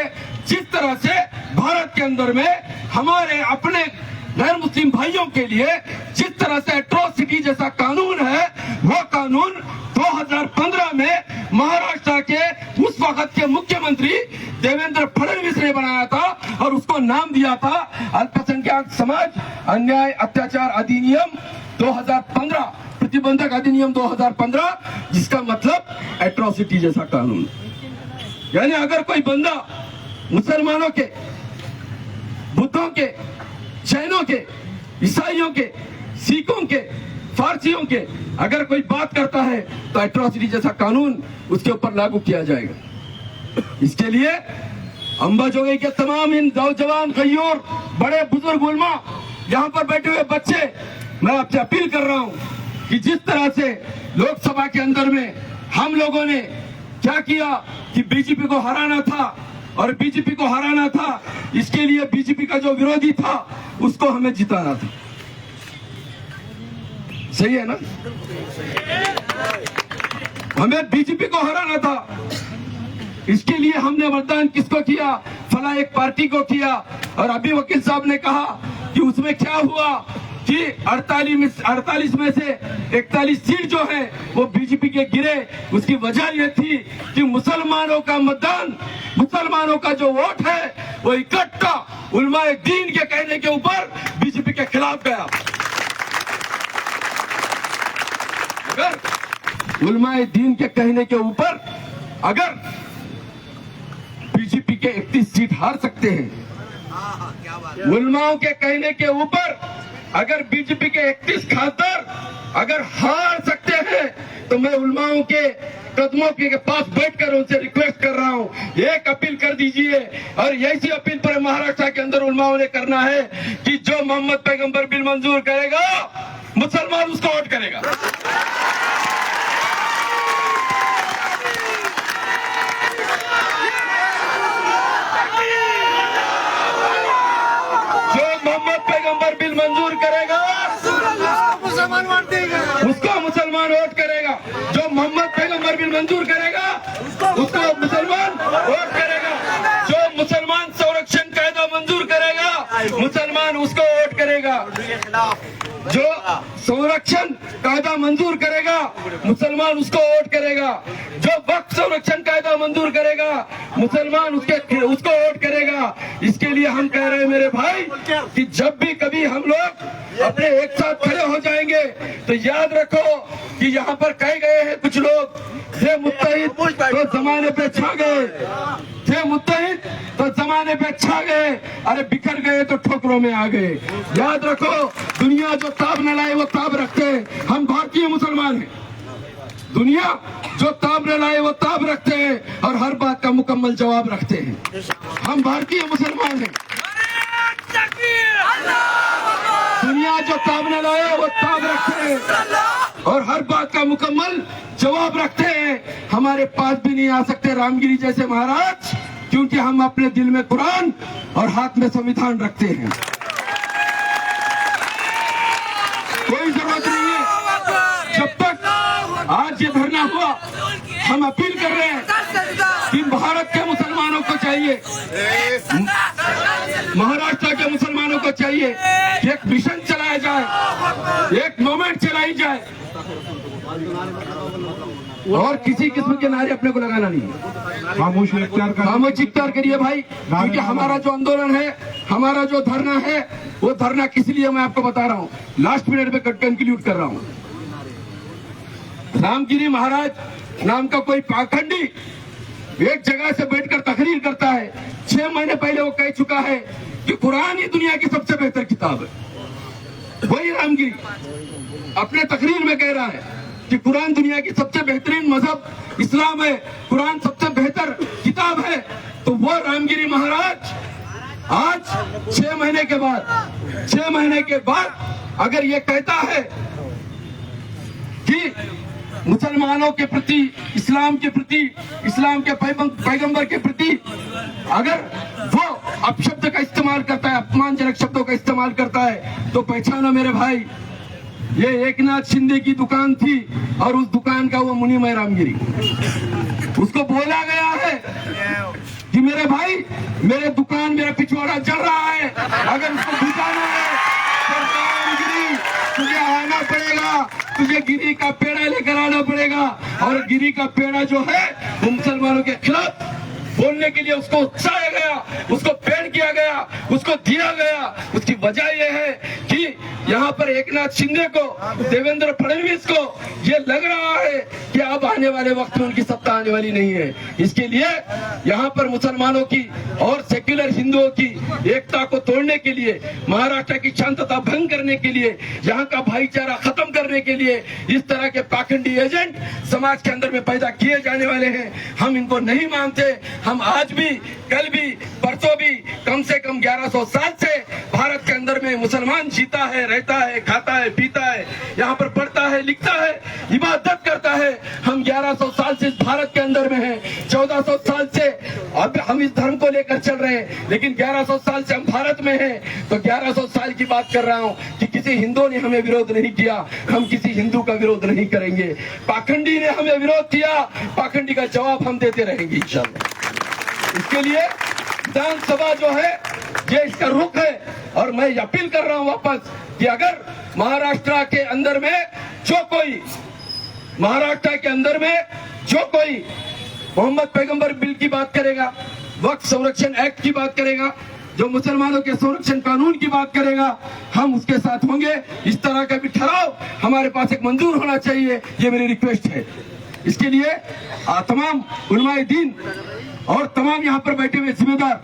जिस तरह से भारत के अंदर में हमारे अपने गैर मुस्लिम भाइयों के लिए जिस तरह से एट्रोसिटी जैसा कानून है, वो कानून 2015 में महाराष्ट्र के उस वक्त के मुख्यमंत्री देवेंद्र फडणवीस ने बनाया था और उसको नाम दिया था अल्पसंख्यक समाज अन्याय अत्याचार अधिनियम 2015, प्रतिबंधक अधिनियम 2015, जिसका मतलब एट्रोसिटी जैसा कानून। यानी अगर कोई बंदा मुसलमानों के, बुद्धों के, जैनों के, ईसाइयों के, सिखों के, फारसियों के अगर कोई बात करता है तो एट्रोसिटी जैसा कानून उसके ऊपर लागू किया जाएगा। इसके लिए अंबाजोगाई के तमाम इन नौजवान गैयोर, बड़े बुजुर्ग उलमा, यहाँ पर बैठे हुए बच्चे, मैं आपसे अपील कर रहा हूँ कि जिस तरह से लोकसभा के अंदर में हम लोगों ने क्या किया कि बीजेपी को हराना था और बीजेपी को हराना था, इसके लिए बीजेपी का जो विरोधी था उसको हमें जिताना था। सही है ना? हमें बीजेपी को हराना था, इसके लिए हमने मतदान किसको किया? फला एक पार्टी को किया। और अभी वकील साहब ने कहा कि उसमें क्या हुआ कि 48 में से 41 सीट जो है वो बीजेपी के गिरे। उसकी वजह ये थी कि मुसलमानों का मतदान, मुसलमानों का जो वोट है वो इकट्ठा उलमाए दीन के कहने के ऊपर बीजेपी के खिलाफ गया। अगर उलमाए दीन के कहने के ऊपर अगर बीजेपी के 31 सीट हार सकते हैं, उलमाओं के कहने के ऊपर अगर बीजेपी के 31 खासदार अगर हार सकते हैं, तो मैं उलमाओं के कदमों के पास बैठकर उनसे रिक्वेस्ट कर रहा हूं, एक अपील कर दीजिए। और ऐसी अपील पर महाराष्ट्र के अंदर उलमाओं ने करना है कि जो मोहम्मद पैगंबर बिल मंजूर करेगा, मुसलमान उसको वोट करेगा। जो मोहम्मद पैगंबर बिल मंजूर करेगा उसको मुसलमान वोट करेगा। जो मोहम्मद पैगंबर बिल मंजूर करेगा उसको मुसलमान वोट करेगा। जो मुसलमान संरक्षण कायदा मंजूर करेगा, मुसलमान उसको वोट करेगा। जो संरक्षण कायदा मंजूर करेगा, मुसलमान उसको वोट करेगा। जो वक्फ संरक्षण कायदा मंजूर करेगा, मुसलमान उसको वोट करेगा। इसके लिए हम कह रहे हैं मेरे भाई कि जब भी कभी हम लोग अपने एक साथ खड़े हो जाएंगे तो याद रखो कि यहाँ पर कहे गए हैं कुछ लोग थे मुत्तहिद तो जमाने पे छा गए, थे मुत्तहिद तो जमाने पे छा गए, अरे बिखर गए तो ठोकरों में आ गए। याद रखो, दुनिया जो ताब न लाए वो ताब रखते हैं। हम भारतीय मुसलमान हैं, दुनिया जो ताब न लाए वो ताब रखते हैं और हर बात का मुकम्मल जवाब रखते हैं। हम भारतीय मुसलमान हैं। दुनिया जो ताब न लाए वो ताब रखते हैं और हर बात का मुकम्मल जवाब रखते हैं। हमारे पास भी नहीं आ सकते रामगिरी जैसे महाराज, क्योंकि हम अपने दिल में कुरान और हाथ में संविधान रखते हैं। कोई जरूरत नहीं है। जब तक आज ये धरना हुआ, हम अपील कर रहे हैं कि भारत के मुसलमानों को चाहिए, महाराष्ट्र के मुसलमानों को चाहिए कि एक मिशन चलाया जाए, एक मूवमेंट चलाई जाए और किसी किस्म के नारे अपने को लगाना नहीं है। खामोश इख्तियार करिए भाई, क्योंकि हमारा जो आंदोलन है, हमारा जो धरना है, वो धरना किस लिए मैं आपको बता रहा हूँ। लास्ट मिनट में कंक्लूड कर रहा हूँ। रामगिरी महाराज नाम का कोई पाखंडी एक जगह से बैठकर तकरीर करता है। 6 महीने पहले वो कह चुका है कि कुरान ही दुनिया की सबसे बेहतर किताब है। वही रामगिरी अपने तकरीर में कह रहा है कि कुरान दुनिया की सबसे बेहतरीन मजहब इस्लाम है, कुरान सबसे बेहतर किताब है। तो वो रामगिरी महाराज आज 6 महीने के बाद अगर ये कहता है कि मुसलमानों के प्रति, इस्लाम के पैगंबर के प्रति अगर वो अपशब्द का इस्तेमाल करता है, अपमानजनक शब्दों का इस्तेमाल करता है, तो पहचाना मेरे भाई, ये एकनाथ शिंदे की दुकान थी और उस दुकान का वो मुनीम है रामगिरी। उसको बोला गया है कि मेरे भाई, मेरे दुकान, मेरा पिछवाड़ा चल रहा है, अगर उसको बुझाना है तो रामगिरी तुझे आना पड़ेगा, तुझे गिरी का पेड़ा लेकर आना पड़ेगा। और गिरी का पेड़ा जो है वो मुसलमानों के खिलाफ बोलने के लिए उसको उकसाया गया, उसको पेड़ किया गया, उसको दिया गया। उसकी वजह यह है कि यहाँ पर एकनाथ शिंदे को, देवेंद्र फडणवीस को ये लग रहा है कि अब आने वाले वक्त में उनकी सत्ता आने वाली नहीं है। इसके लिए यहाँ पर मुसलमानों की और सेक्युलर हिंदुओं की एकता को तोड़ने के लिए, महाराष्ट्र की शांतता भंग करने के लिए, यहाँ का भाईचारा खत्म करने के लिए इस तरह के पाखंडी एजेंट समाज के अंदर में पैदा किए जाने वाले हैं। हम इनको नहीं मानते। हम आज भी, कल भी, परसों भी, कम से कम 1100 साल से भारत के अंदर में मुसलमान जीता है, रहता है, खाता है, पीता है, यहाँ पर पढ़ता है, लिखता है, इबादत करता है। हम 1100 साल से इस भारत के अंदर में हैं, 1400 साल से अब हम इस धर्म को लेकर चल रहे हैं, लेकिन 1100 साल से हम भारत में हैं। तो 1100 साल की बात कर रहा हूँ कि किसी हिंदू ने हमें विरोध नहीं किया, हम किसी हिंदू का विरोध नहीं करेंगे। पाखंडी ने हमें विरोध किया, पाखंडी का जवाब हम देते रहेंगे इंशाअल्लाह। इसके लिए विधानसभा जो है ये इसका रुख है। और मैं अपील कर रहा हूं वापस कि अगर महाराष्ट्र के अंदर में जो कोई मोहम्मद पैगंबर बिल की बात करेगा, वक्फ संरक्षण एक्ट की बात करेगा, जो मुसलमानों के संरक्षण कानून की बात करेगा, हम उसके साथ होंगे। इस तरह का भी ठहराव हमारे पास एक मंजूर होना चाहिए, ये मेरी रिक्वेस्ट है। इसके लिए तमाम उलमाए दीन और तमाम यहाँ पर बैठे हुए जिम्मेदार,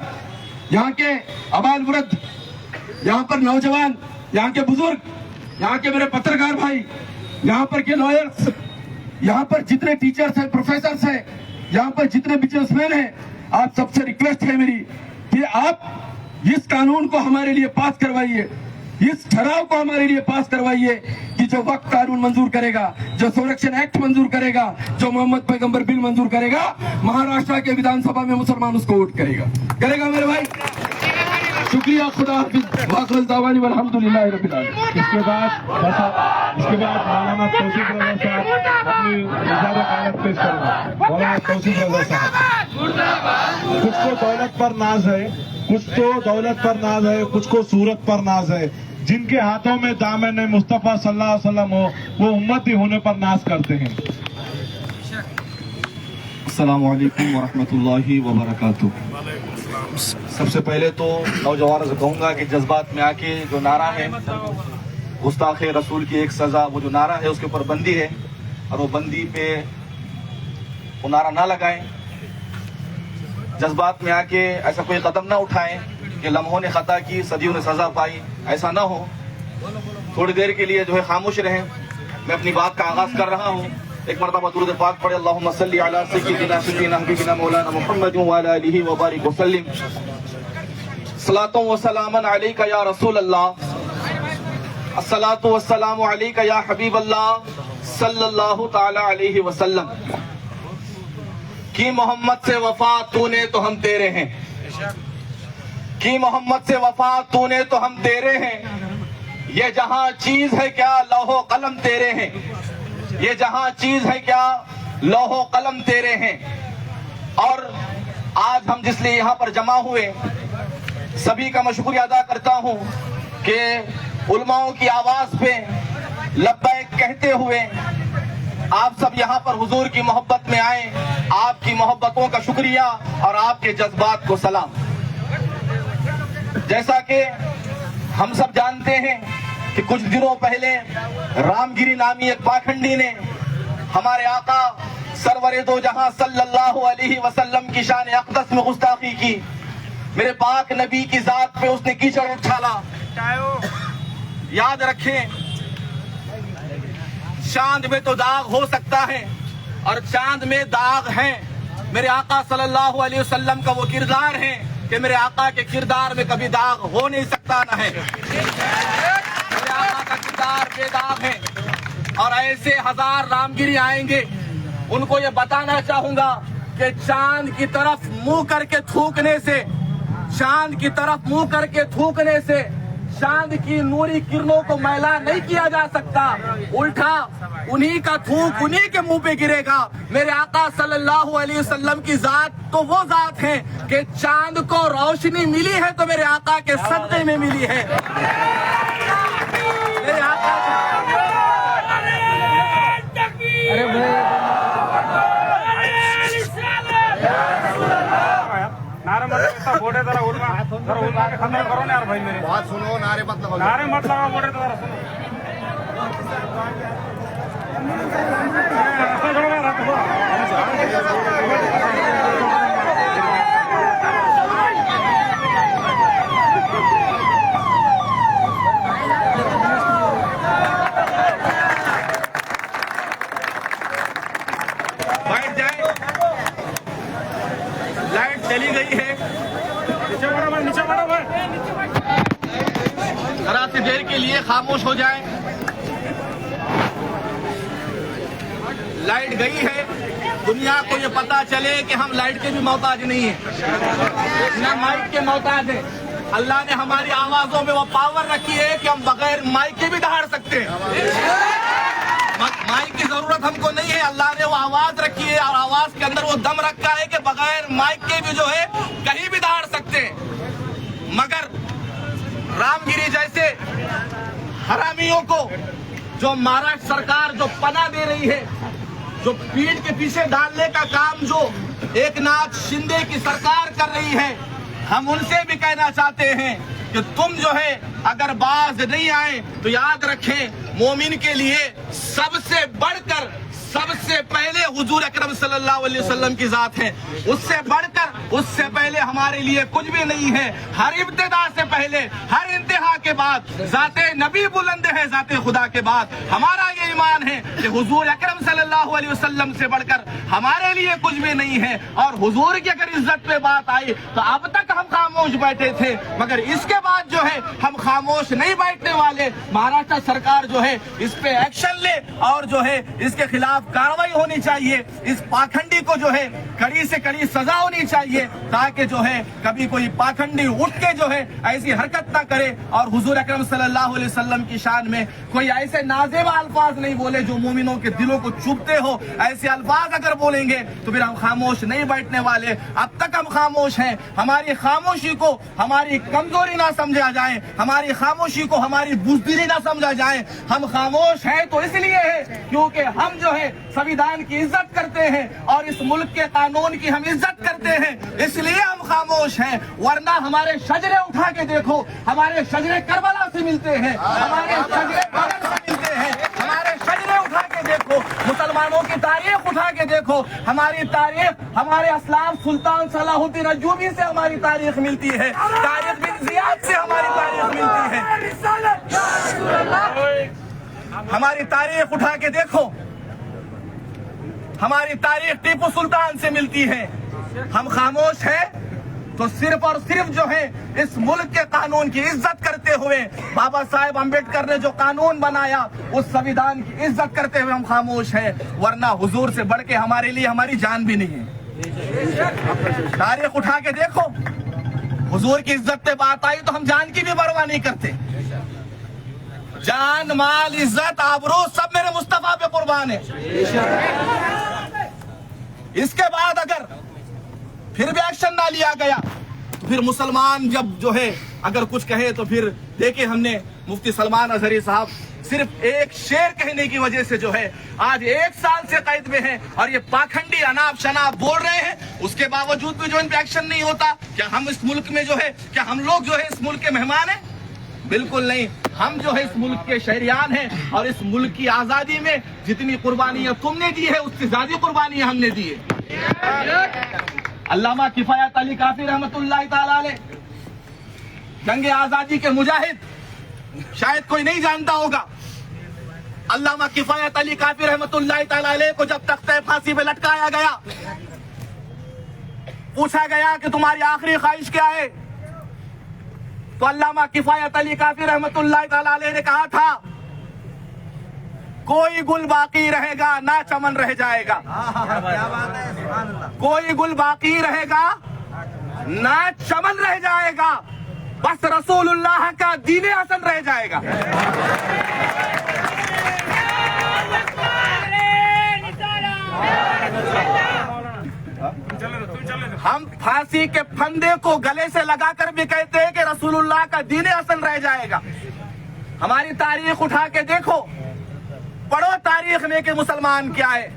यहाँ के अबाल वृद्ध, यहाँ पर नौजवान, यहाँ के बुजुर्ग, यहाँ के मेरे पत्रकार भाई, यहाँ पर के लॉयर्स, यहाँ पर जितने टीचर्स हैं, प्रोफेसर्स हैं, यहाँ पर जितने बिजनेसमैन हैं, आप सबसे रिक्वेस्ट है मेरी कि आप इस कानून को हमारे लिए पास करवाइए, इस ठहराव को हमारे लिए पास करवाइए कि जो वक्त कानून मंजूर करेगा, जो संरक्षण एक्ट मंजूर करेगा, जो मोहम्मद पैगंबर बिल मंजूर करेगा, महाराष्ट्र के विधानसभा में मुसलमान उसको वोट करेगा मेरे भाई। शुक्रिया, खुदा हाफिज, वाखिर दावानी वल्हम्दुलिल्लाह रब्बिल आलमीन। इसके बाद मौलाना तौसीफ रजा साहब अपनी इजाज़त कायनात पेश करेंगे। मौलाना तौसीफ रजा साहब, कुछ को दौलत पर नाज है, कुछ को सूरत पर नाज है। जिनके हाथों में दामन मुस्तफा सल्लल्लाहु अलैहि वसल्लम हो, वो उम्मती होने पर नाज करते हैं। अस्सलामु अलैकुम वरहमतुल्लाहि वबरकातुह। सबसे पहले तो नौजवानों से कहूँगा कि जज्बात में आके जो नारा है गुस्ताख रसूल की एक सज़ा, वो जो नारा है उसके ऊपर बंदी है और वो बंदी पे वो नारा ना लगाएं। जज्बात में आके ऐसा कोई कदम ना उठाएं कि लम्हों ने खता की, सदियों ने सज़ा पाई, ऐसा ना हो। थोड़ी देर के लिए जो है खामोश रहें। मैं अपनी बात का आगाज़ कर रहा हूँ। एक मरतबा दुरूद पाक पढ़े, अल्लाहुम्मा सल्ली अला सय्यिदिना हबीबिना मौलाना मुहम्मद व अला आलिहि व बारिक व सल्लिम। सलातो व सलामन अलैका या रसूल अल्लाह, अस्सलातु व सलामु अलैका या हबीब अल्लाह सल्लल्लाहु ताला अलैहि वसल्लम। कि मोहम्मद से वफा तूने तो हम तेरे हैं, कि मोहम्मद से वफा तूने तो हम तेरे हैं। ये जहां चीज है क्या लौहो कलम तेरे हैं, ये जहां चीज है क्या लौहो कलम तेरे हैं। और आज हम जिसलिए यहाँ पर जमा हुए, सभी का मैं शुक्रिया अदा करता हूँ कि उलमाओं की आवाज पे लब्बैक कहते हुए आप सब यहाँ पर हुजूर की मोहब्बत में आए। आपकी मोहब्बतों का शुक्रिया और आपके जज्बात को सलाम। जैसा कि हम सब जानते हैं कि कुछ दिनों पहले रामगिरी नामी एक पाखंडी ने हमारे आका सरवरे दो जहां सल्लल्लाहु अलैहि वसल्लम की शान अक़दस में गुस्ताखी की। मेरे पाक नबी की जात पे उसने कीचड़ उछाला। याद रखें, चांद में तो दाग हो सकता है और चांद में दाग हैं, میرے آقا صلی اللہ علیہ وسلم کا وہ کردار ہے کہ میرے آقا کے کردار میں کبھی داغ ہو نہیں سکتا نہ ہے. میرے آقا کا کردار بے داغ ہے. اور ایسے ہزار رامگیری آئیں گے, ان کو یہ بتانا چاہوں گا کہ چاند کی طرف منہ کر کے تھوکنے سے, چاند کی طرف منہ کر کے تھوکنے سے چاند کی نوری کرنوں کو میلا نہیں کیا جا سکتا. الٹا انہی کا تھوک انہی کے منہ پہ گرے گا. میرے آقا صلی اللہ علیہ وسلم کی ذات تو وہ ذات ہے کہ چاند کو روشنی ملی ہے تو میرے آقا کے صدقے میں ملی ہے. میرے آقا بات سنو, نعرے مت لگاؤ. بیٹھ جائیں, لائٹ چلی گئی ہے, ذرا سی دیر کے لیے خاموش ہو جائیں. لائٹ گئی ہے, دنیا کو یہ پتا چلے کہ ہم لائٹ کے بھی محتاج نہیں ہیں, نہ مائک کے محتاج ہیں. اللہ نے ہماری آوازوں میں وہ پاور رکھی ہے کہ ہم بغیر مائک کے بھی دہاڑ سکتے ہیں. مائک کی ضرورت ہم کو نہیں ہے, اللہ نے وہ آواز رکھی ہے اور آواز کے اندر وہ دم رکھا ہے کہ بغیر مائک کے بھی جو ہے کہیں بھی دہاڑ سکتے ہیں. مگر رامگیری جیسے حرامیوں کو جو مہاراشٹر سرکار جو پناہ دے رہی ہے, جو پیٹھ کے پیچھے ڈالنے کا کام جو ایک ناتھ شندے کی سرکار کر رہی ہے, ہم ان سے بھی کہنا چاہتے ہیں کہ تم جو ہے اگر باز نہیں آئے تو یاد رکھیں مومن کے لیے سب سے بڑھ کر سب سے پہلے حضور اکرم صلی اللہ علیہ وسلم کی ذات ہے. اس سے بڑھ کر اس سے پہلے ہمارے لیے کچھ بھی نہیں ہے. ہر ابتدا سے پہلے ہر انتہا کے بعد ذات نبی بلند ہے, ذات خدا کے بعد. ہمارا یہ ایمان ہے کہ حضور اکرم صلی اللہ علیہ وسلم سے بڑھ کر ہمارے لیے کچھ بھی نہیں ہے. اور حضور کی اگر عزت پہ بات آئی تو اب تک ہم خاموش بیٹھے تھے, مگر اس کے بعد جو ہے ہم خاموش نہیں بیٹھنے والے. مہاراشٹر سرکار جو ہے اس پہ ایکشن لے اور جو ہے اس کے خلاف کاروائی ہونی چاہیے. اس پاکھنڈی کو جو ہے کڑی سے کڑی سزا ہونی چاہیے تاکہ جو ہے کبھی کوئی پاکھنڈی اٹھ کے جو ہے ایسی حرکت نہ کرے اور حضور اکرم صلی اللہ علیہ وسلم کی شان میں کوئی ایسے نازیبا الفاظ نہیں بولے جو مومنوں کے دلوں کو چبھتے ہو. ایسے الفاظ اگر بولیں گے تو پھر ہم خاموش نہیں بیٹھنے والے. اب تک ہم خاموش ہیں, ہماری خاموشی کو ہماری کمزوری نہ سمجھا جائے, ہماری خاموشی کو ہماری بزدلی نہ سمجھا جائے. ہم خاموش ہیں تو اس لیے ہے کیونکہ ہم جو ہے سویدھان کی عزت کرتے ہیں اور اس ملک کے قانون کی ہم عزت کرتے ہیں, اس لیے ہم خاموش ہیں. ورنہ ہمارے شجرے اٹھا کے دیکھو, ہمارے شجرے کربلا سے ملتے ہیں, ہمارے شجرے بدر سے ملتے ہیں. ہمارے شجرے اٹھا کے دیکھو, مسلمانوں کی تاریخ اٹھا کے دیکھو, ہماری تاریخ ہمارے اسلاف سلطان صلاح الدین ایوبی سے ہماری تاریخ ملتی ہے, طارق بن زیاد سے ہماری تاریخ ملتی ہے. ہماری تاریخ اٹھا کے دیکھو, ہماری تاریخ ٹیپو سلطان سے ملتی ہے. ہم خاموش ہیں تو صرف اور صرف جو ہے اس ملک کے قانون کی عزت کرتے ہوئے, بابا صاحب امبیڈکر نے جو قانون بنایا اس سویدھان کی عزت کرتے ہوئے ہم خاموش ہیں. ورنہ حضور سے بڑھ کے ہمارے لیے ہماری جان بھی نہیں ہے. تاریخ اٹھا کے دیکھو, حضور کی عزت پہ بات آئی تو ہم جان کی بھی پرواہ نہیں کرتے. جان, مال, عزت, آبرو سب میرے مصطفیٰ پہ قربان ہے. اس کے بعد اگر پھر بھی ایکشن نہ لیا گیا تو پھر مسلمان جب جو ہے اگر کچھ کہے تو پھر دیکھیں ہم نے مفتی سلمان اظہری صاحب صرف ایک شعر کہنے کی وجہ سے جو ہے آج 1 سال سے قید میں ہیں اور یہ پاکھنڈی اناپ شناپ بول رہے ہیں. اس کے باوجود بھی جو ان پہ ایکشن نہیں ہوتا. کیا ہم اس ملک میں جو ہے, کیا ہم لوگ جو ہے اس ملک کے مہمان ہیں؟ بالکل نہیں. ہم جو ہے اس ملک کے شہریان ہیں اور اس ملک کی آزادی میں جتنی قربانیاں تم نے دی ہے اس سے زیادہ قربانیاں ہم نے دی ہے. علامہ کفایت علی کافی رحمت اللہ تعالی علیہ جنگ آزادی کے مجاہد, شاید کوئی نہیں جانتا ہوگا. علامہ کفایت علی کافی رحمت اللہ تعالی علیہ کو جب تختہ پھانسی پہ لٹکایا گیا पूछा गया कि तुम्हारी आखिरी ख्वाहिश क्या है, तो अल्लामा किफायत अली काफी रहमतुल्लाह तआला अलैह ने कहा था, कोई गुल बाकी रहेगा ना चमन रह जाएगा। कोई गुल बाकी रहेगा ना चमन रह जाएगा, बस रसूलुल्लाह का दीन हसन रह जाएगा। हम फांसी के फंदे को गले से लगाकर भी कहते हैं कि रसूलुल्लाह का दीन हसन रह जाएगा। हमारी तारीख उठा के देखो, पढ़ो तारीख में कि मुसलमान क्या है।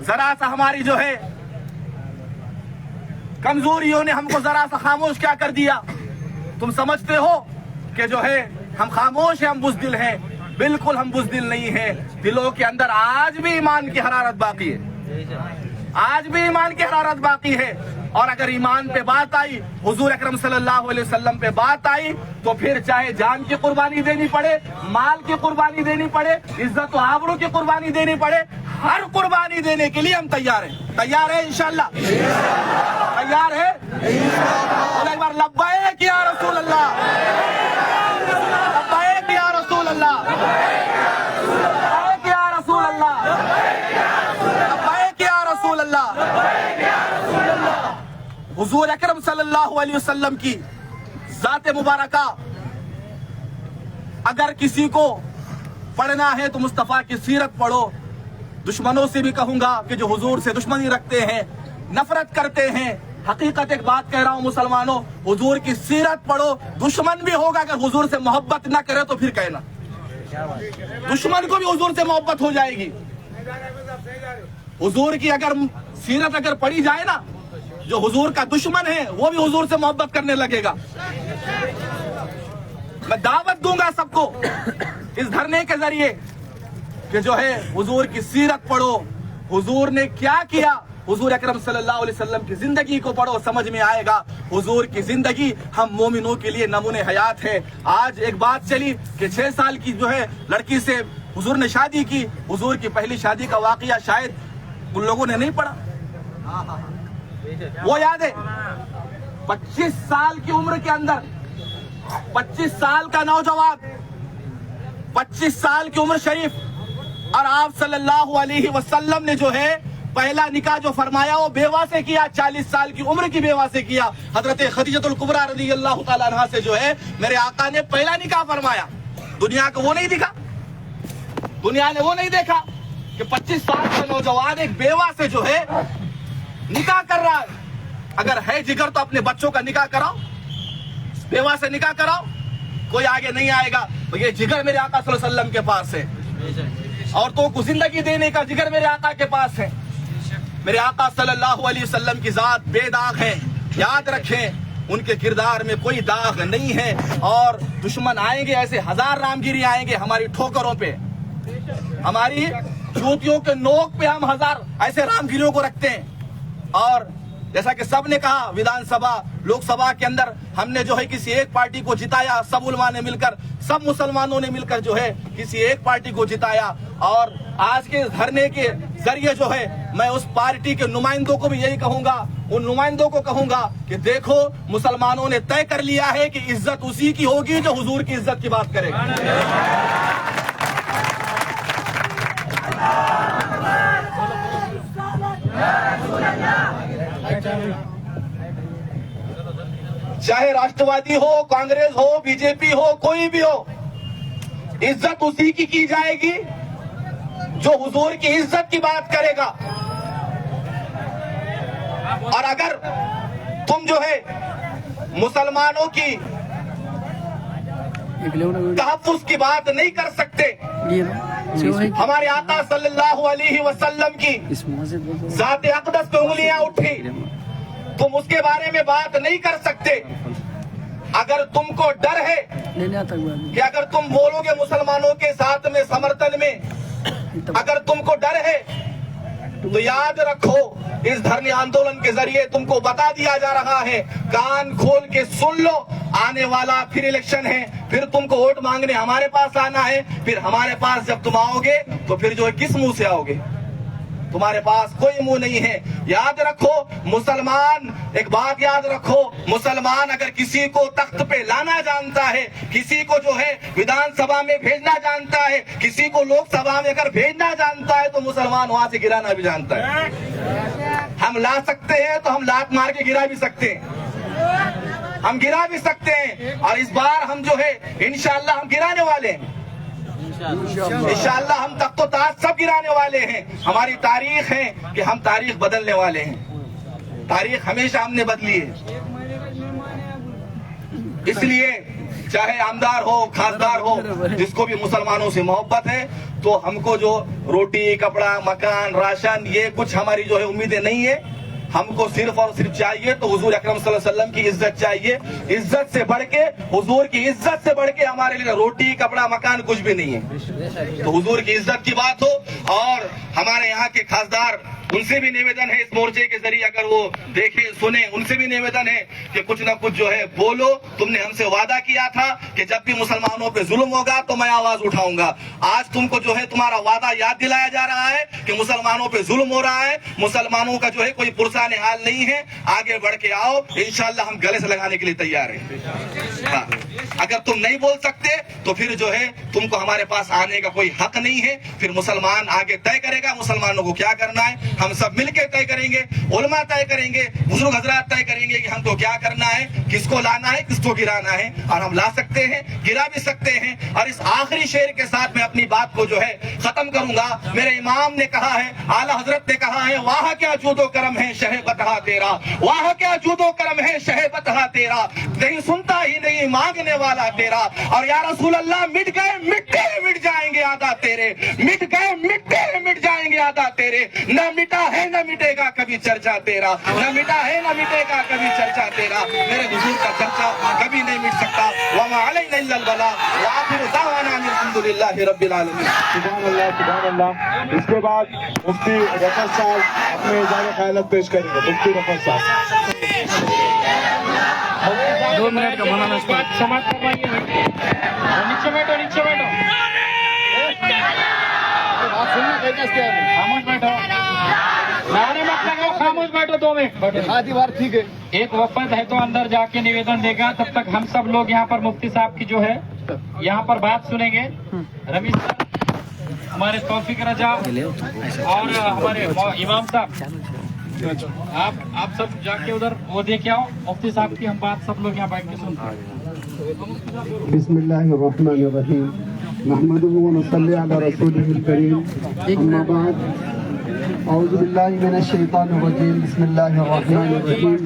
जरा सा हमारी जो है कमजोरियों ने हमको जरा सा खामोश क्या कर दिया। तुम समझते हो कि जो है हम खामोश हैं, हम बुज़दिल हैं। बिल्कुल हम बुज़दिल नहीं हैं। दिलों के अंदर आज भी ईमान की हरारत बाकी है, आज भी ईमान की हरारत बाकी है। और अगर ईमान पे बात आई, हुजूर अकरम सल्लल्लाहु अलैहि वसल्लम पे बात आई, तो फिर चाहे जान की कुर्बानी देनी पड़े, माल की कुर्बानी देनी पड़े, इज्जत और आबरू की कुर्बानी देनी पड़े, हर कुर्बानी देने के लिए हम तैयार हैं। तैयार है इंशाअल्लाह? तैयार है? बोलो एक बार लब्बैक या रसूल अल्लाह, लब्बैक या रसूल अल्लाह, लब्बैक या रसूल अल्लाह, लब्बैक या रसूल अल्लाह। हुजूर अकरम सल्लल्लाहु अलैहि वसल्लम की जात मुबारका अगर किसी को पढ़ना है तो मुस्तफ़ा की सीरत पढ़ो। दुश्मनों से भी कहूंगा कि जो हुजूर से दुश्मनी रखते हैं, नफरत करते हैं, हकीकत एक बात कह रहा हूं मुसलमानों, हुजूर की सीरत पढ़ो। दुश्मन भी होगा, अगर हुजूर से मोहब्बत न करे तो फिर कहना, दुश्मन को भी हुजूर से मोहब्बत हो जाएगी। हुजूर की अगर सीरत अगर पढ़ी जाए ना, जो हुजूर का दुश्मन है वो भी हुजूर से मोहब्बत करने लगेगा। मैं दावत दूंगा सबको इस धरने के जरिए कि जो है हुजूर की सीरत पढ़ो, हुजूर ने क्या किया, हुजूर अकरम सल्लल्लाहु अलैहि वसल्लम की जिंदगी को पढ़ो, समझ में आएगा। हुजूर की जिंदगी हम मोमिनों के लिए नमूने हयात है। आज एक बात चली कि 6 साल की जो है लड़की से हुजूर ने शादी की। हुजूर की पहली शादी का वाकया शायद उन लोगों ने नहीं पढ़ा, वो याद है। 25 साल की उम्र के अंदर 25 साल का नौजवान, 25 साल की उम्र शरीफ, और आप सल्लल्लाहु अलैहि वसल्लम ने जो है पहला निकाह जो फरमाया वो बेवा से किया, 40 साल की उम्र की बेवा से किया। हजरत खदीजतुल कुबरा रज़ियल्लाहु ताला अन्हा से जो है मेरे आका ने पहला निकाह फरमाया। दुनिया को वो नहीं दिखा, दुनिया ने वो नहीं देखा कि 25 साल का नौजवान एक बेवा से जो है निकाह कर रहा है। अगर है जिगर तो अपने बच्चों का निकाह कराओ, बेवा से निकाह कराओ, कोई आगे नहीं आएगा। तो ये जिगर मेरे आका सल्लल्लाहु अलैहि वसल्लम के पास है, और तो जिंदगी देने का जिगर मेरे आका के पास है। मेरे आका सल्लल्लाहु अलैहि वसल्लम की जात बेदाग है, याद रखें, उनके किरदार में कोई दाग नहीं है। और दुश्मन आएंगे ऐसे, 1000 रामगिरी आएंगे हमारी ठोकरों पे, हमारी जूतियों के नोक पे हम 1000 ऐसे रामगिरियों को रखते हैं। और जैसा कि सब ने कहा, विधानसभा लोकसभा के अंदर हमने जो है किसी एक पार्टी को जिताया, सब उलमा ने मिलकर, सब मुसलमानों ने मिलकर जो है किसी एक पार्टी को जिताया। और आज के धरने के जरिए जो है मैं उस पार्टी के नुमाइंदों को भी यही कहूंगा, उन नुमाइंदों को कहूंगा कि देखो, मुसलमानों ने तय कर लिया है कि इज्जत उसी की होगी जो हुजूर की इज्जत की बात करेगा। चाहे राष्ट्रवादी हो, कांग्रेस हो, बीजेपी हो, कोई भी हो, इज्जत उसी की जाएगी जो हुजूर की इज्जत की बात करेगा। और अगर तुम जो है मुसलमानों की तहफ्फुज़ की बात नहीं कर सकते, हमारे आका सल्लल्लाहु अलैहि वसल्लम की ज़ात अक़दस पे उंगलियां उठी, तुम उसके बारे में बात नहीं कर सकते। अगर तुमको डर है कि अगर तुम बोलोगे मुसलमानों के साथ में समर्थन में, अगर तुमको डर है तो याद रखो, इस धरने आंदोलन के जरिए तुमको बता दिया जा रहा है, कान खोल के सुन लो, आने वाला फिर इलेक्शन है, फिर तुमको वोट मांगने हमारे पास आना है, फिर हमारे पास जब तुम आओगे तो फिर जो है किस मुंह से आओगे? تمہارے پاس کوئی منہ نہیں ہے. یاد رکھو مسلمان, ایک بات یاد رکھو, مسلمان اگر کسی کو تخت پہ لانا جانتا ہے, کسی کو جو ہے ودھان سبھا میں بھیجنا جانتا ہے, کسی کو لوک سبھا میں اگر بھیجنا جانتا ہے, تو مسلمان وہاں سے گرانا بھی جانتا ہے. ہم لا سکتے ہیں تو ہم لات مار کے گرا بھی سکتے ہیں, ہم گرا بھی سکتے ہیں, اور اس بار ہم جو ہے انشاءاللہ ہم گرانے والے ہیں. انشاءاللہ ہم تخت و تاج سب گرانے والے ہیں. ہماری تاریخ ہے کہ ہم تاریخ بدلنے والے ہیں. تاریخ ہمیشہ ہم نے بدلی ہے. اس لیے چاہے آمدار ہو, خاصدار ہو, جس کو بھی مسلمانوں سے محبت ہے, تو ہم کو جو روٹی, کپڑا, مکان, راشن, یہ کچھ ہماری جو ہے امیدیں نہیں ہے. ہم کو صرف اور صرف چاہیے تو حضور اکرم صلی اللہ علیہ وسلم کی عزت چاہیے. عزت سے بڑھ کے, حضور کی عزت سے بڑھ کے ہمارے لیے روٹی, کپڑا, مکان کچھ بھی نہیں ہے. تو حضور کی عزت کی بات ہو, اور ہمارے یہاں کے خاصدار, ان سے بھی نویدن ہے اس مورچے کے ذریعے, اگر وہ دیکھیں سنیں, ان سے بھی نویدن ہے کہ کچھ نہ کچھ جو ہے بولو. تم نے ہم سے وعدہ کیا تھا کہ جب بھی مسلمانوں پہ ظلم ہوگا تو میں آواز اٹھاؤں گا. آج تم کو جو ہے تمہارا وعدہ یاد دلایا جا رہا ہے کہ مسلمانوں پہ ظلم ہو رہا ہے, مسلمانوں کا جو ہے کوئی پرسان حال نہیں ہے. آگے بڑھ کے آؤ, انشاءاللہ ہم گلے سے لگانے کے لیے تیار ہیں. اگر تم نہیں بول سکتے تو پھر جو ہے تم کو ہمارے پاس آنے کا کوئی حق نہیں ہے. پھر مسلمان آگے طے کرے گا مسلمانوں کو کیا کرنا ہے. ہم سب مل کے طے کریں گے, علماء طے کریں گے, بزرگ حضرات طے کریں گے کہ ہم کو کیا کرنا ہے, کس کو لانا ہے, کس کو گرانا ہے. اور ہم لا سکتے ہیں, گرا بھی سکتے ہیں. اور اس آخری شعر کے ساتھ میں اپنی بات کو جو ہے ختم کروں گا. میرے امام نے کہا ہے, اعلیٰ حضرت نے کہا ہے, واہ کیا جود و کرم ہے شہ بتہا تیرا, واہ کیا جود و کرم ہے شہ بتہا تیرا, نہیں سنتا ہی نہیں مانگنے والا تیرا. اور یا رسول اللہ, مٹ گئے مٹے مٹ جائیں گے آدھا تیرے, مٹ گئے مٹے مٹ جائیں گے آدھا تیرے. نہ مٹا ہے نہ مٹے گا کبھی چرچا تیرا, نہ مٹا ہے نہ مٹے گا کبھی چرچا تیرا. میرے حضور کا چرچا کبھی نہیں مٹ سکتا. وما علینا الا البلاغ وآخر دعوانا ان الحمدللہ رب العالمین. سبحان اللہ, سبحان اللہ. اس کے بعد مفتی رفعت صاحب اپنے اظہار خیالات پیش کریں گے. مفتی رفعت صاحب 2 منٹ کا مولانا سماعت فرمائیے. نیچے بیٹھو, نیچے بیٹھو, خاموش بیٹھو, نعرے مت لگاؤ, خاموش بیٹھو 2 منٹ. ٹھیک ہے. ایک وفد ہے تو اندر جا کے نویدن دے گا. تب تک ہم سب لوگ یہاں پر مفتی صاحب کی جو ہے یہاں پر بات سنیں گے. رمیش صاحب, ہمارے توفیق رجا اور ہمارے امام صاحب, آپ سب جا کے ادھر وہ دے کے آؤ. مفتی صاحب کی ہم بات سب لوگ یہاں بیٹھ کے سنتے ہیں. بسم اللہ الرحمن الرحیم. نحمده ونصلي على رسوله الكريم. اما بعد, اعوذ باللہ من الشیطان الرجیم. بسم اللہ الرحمن الرحیم.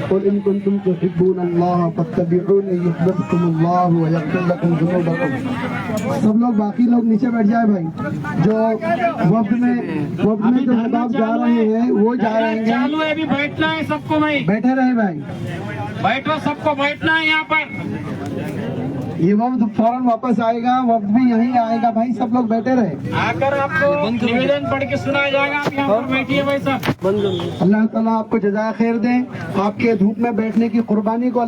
قل ان کنتم تحبون اللہ فاتبعونی یحببکم اللہ ویغفر لکم ذنوبکم. سب لوگ, باقی لوگ نیچے بیٹھ جائے بھائی. جو وفد میں جو خطاب جا رہے ہیں وہ جا رہے ہیں. چالو ہے, ابھی بیٹھنا ہے سب کو. نہیں بیٹھے رہے بھائی, بیٹھو, سب کو بیٹھنا ہے یہاں پر. یہ وفد فوراً واپس آئے گا, وفد بھی یہیں آئے گا بھائی. سب لوگ بیٹھے رہے. آ کر آپ کو نویدن پڑھ کے سنایا جائے گا. آپ یہاں پر بیٹھیے بھائی صاحب. اللہ تعالیٰ آپ کو جزائے خیر دیں. آپ کے دھوپ میں بیٹھنے کی قربانی کو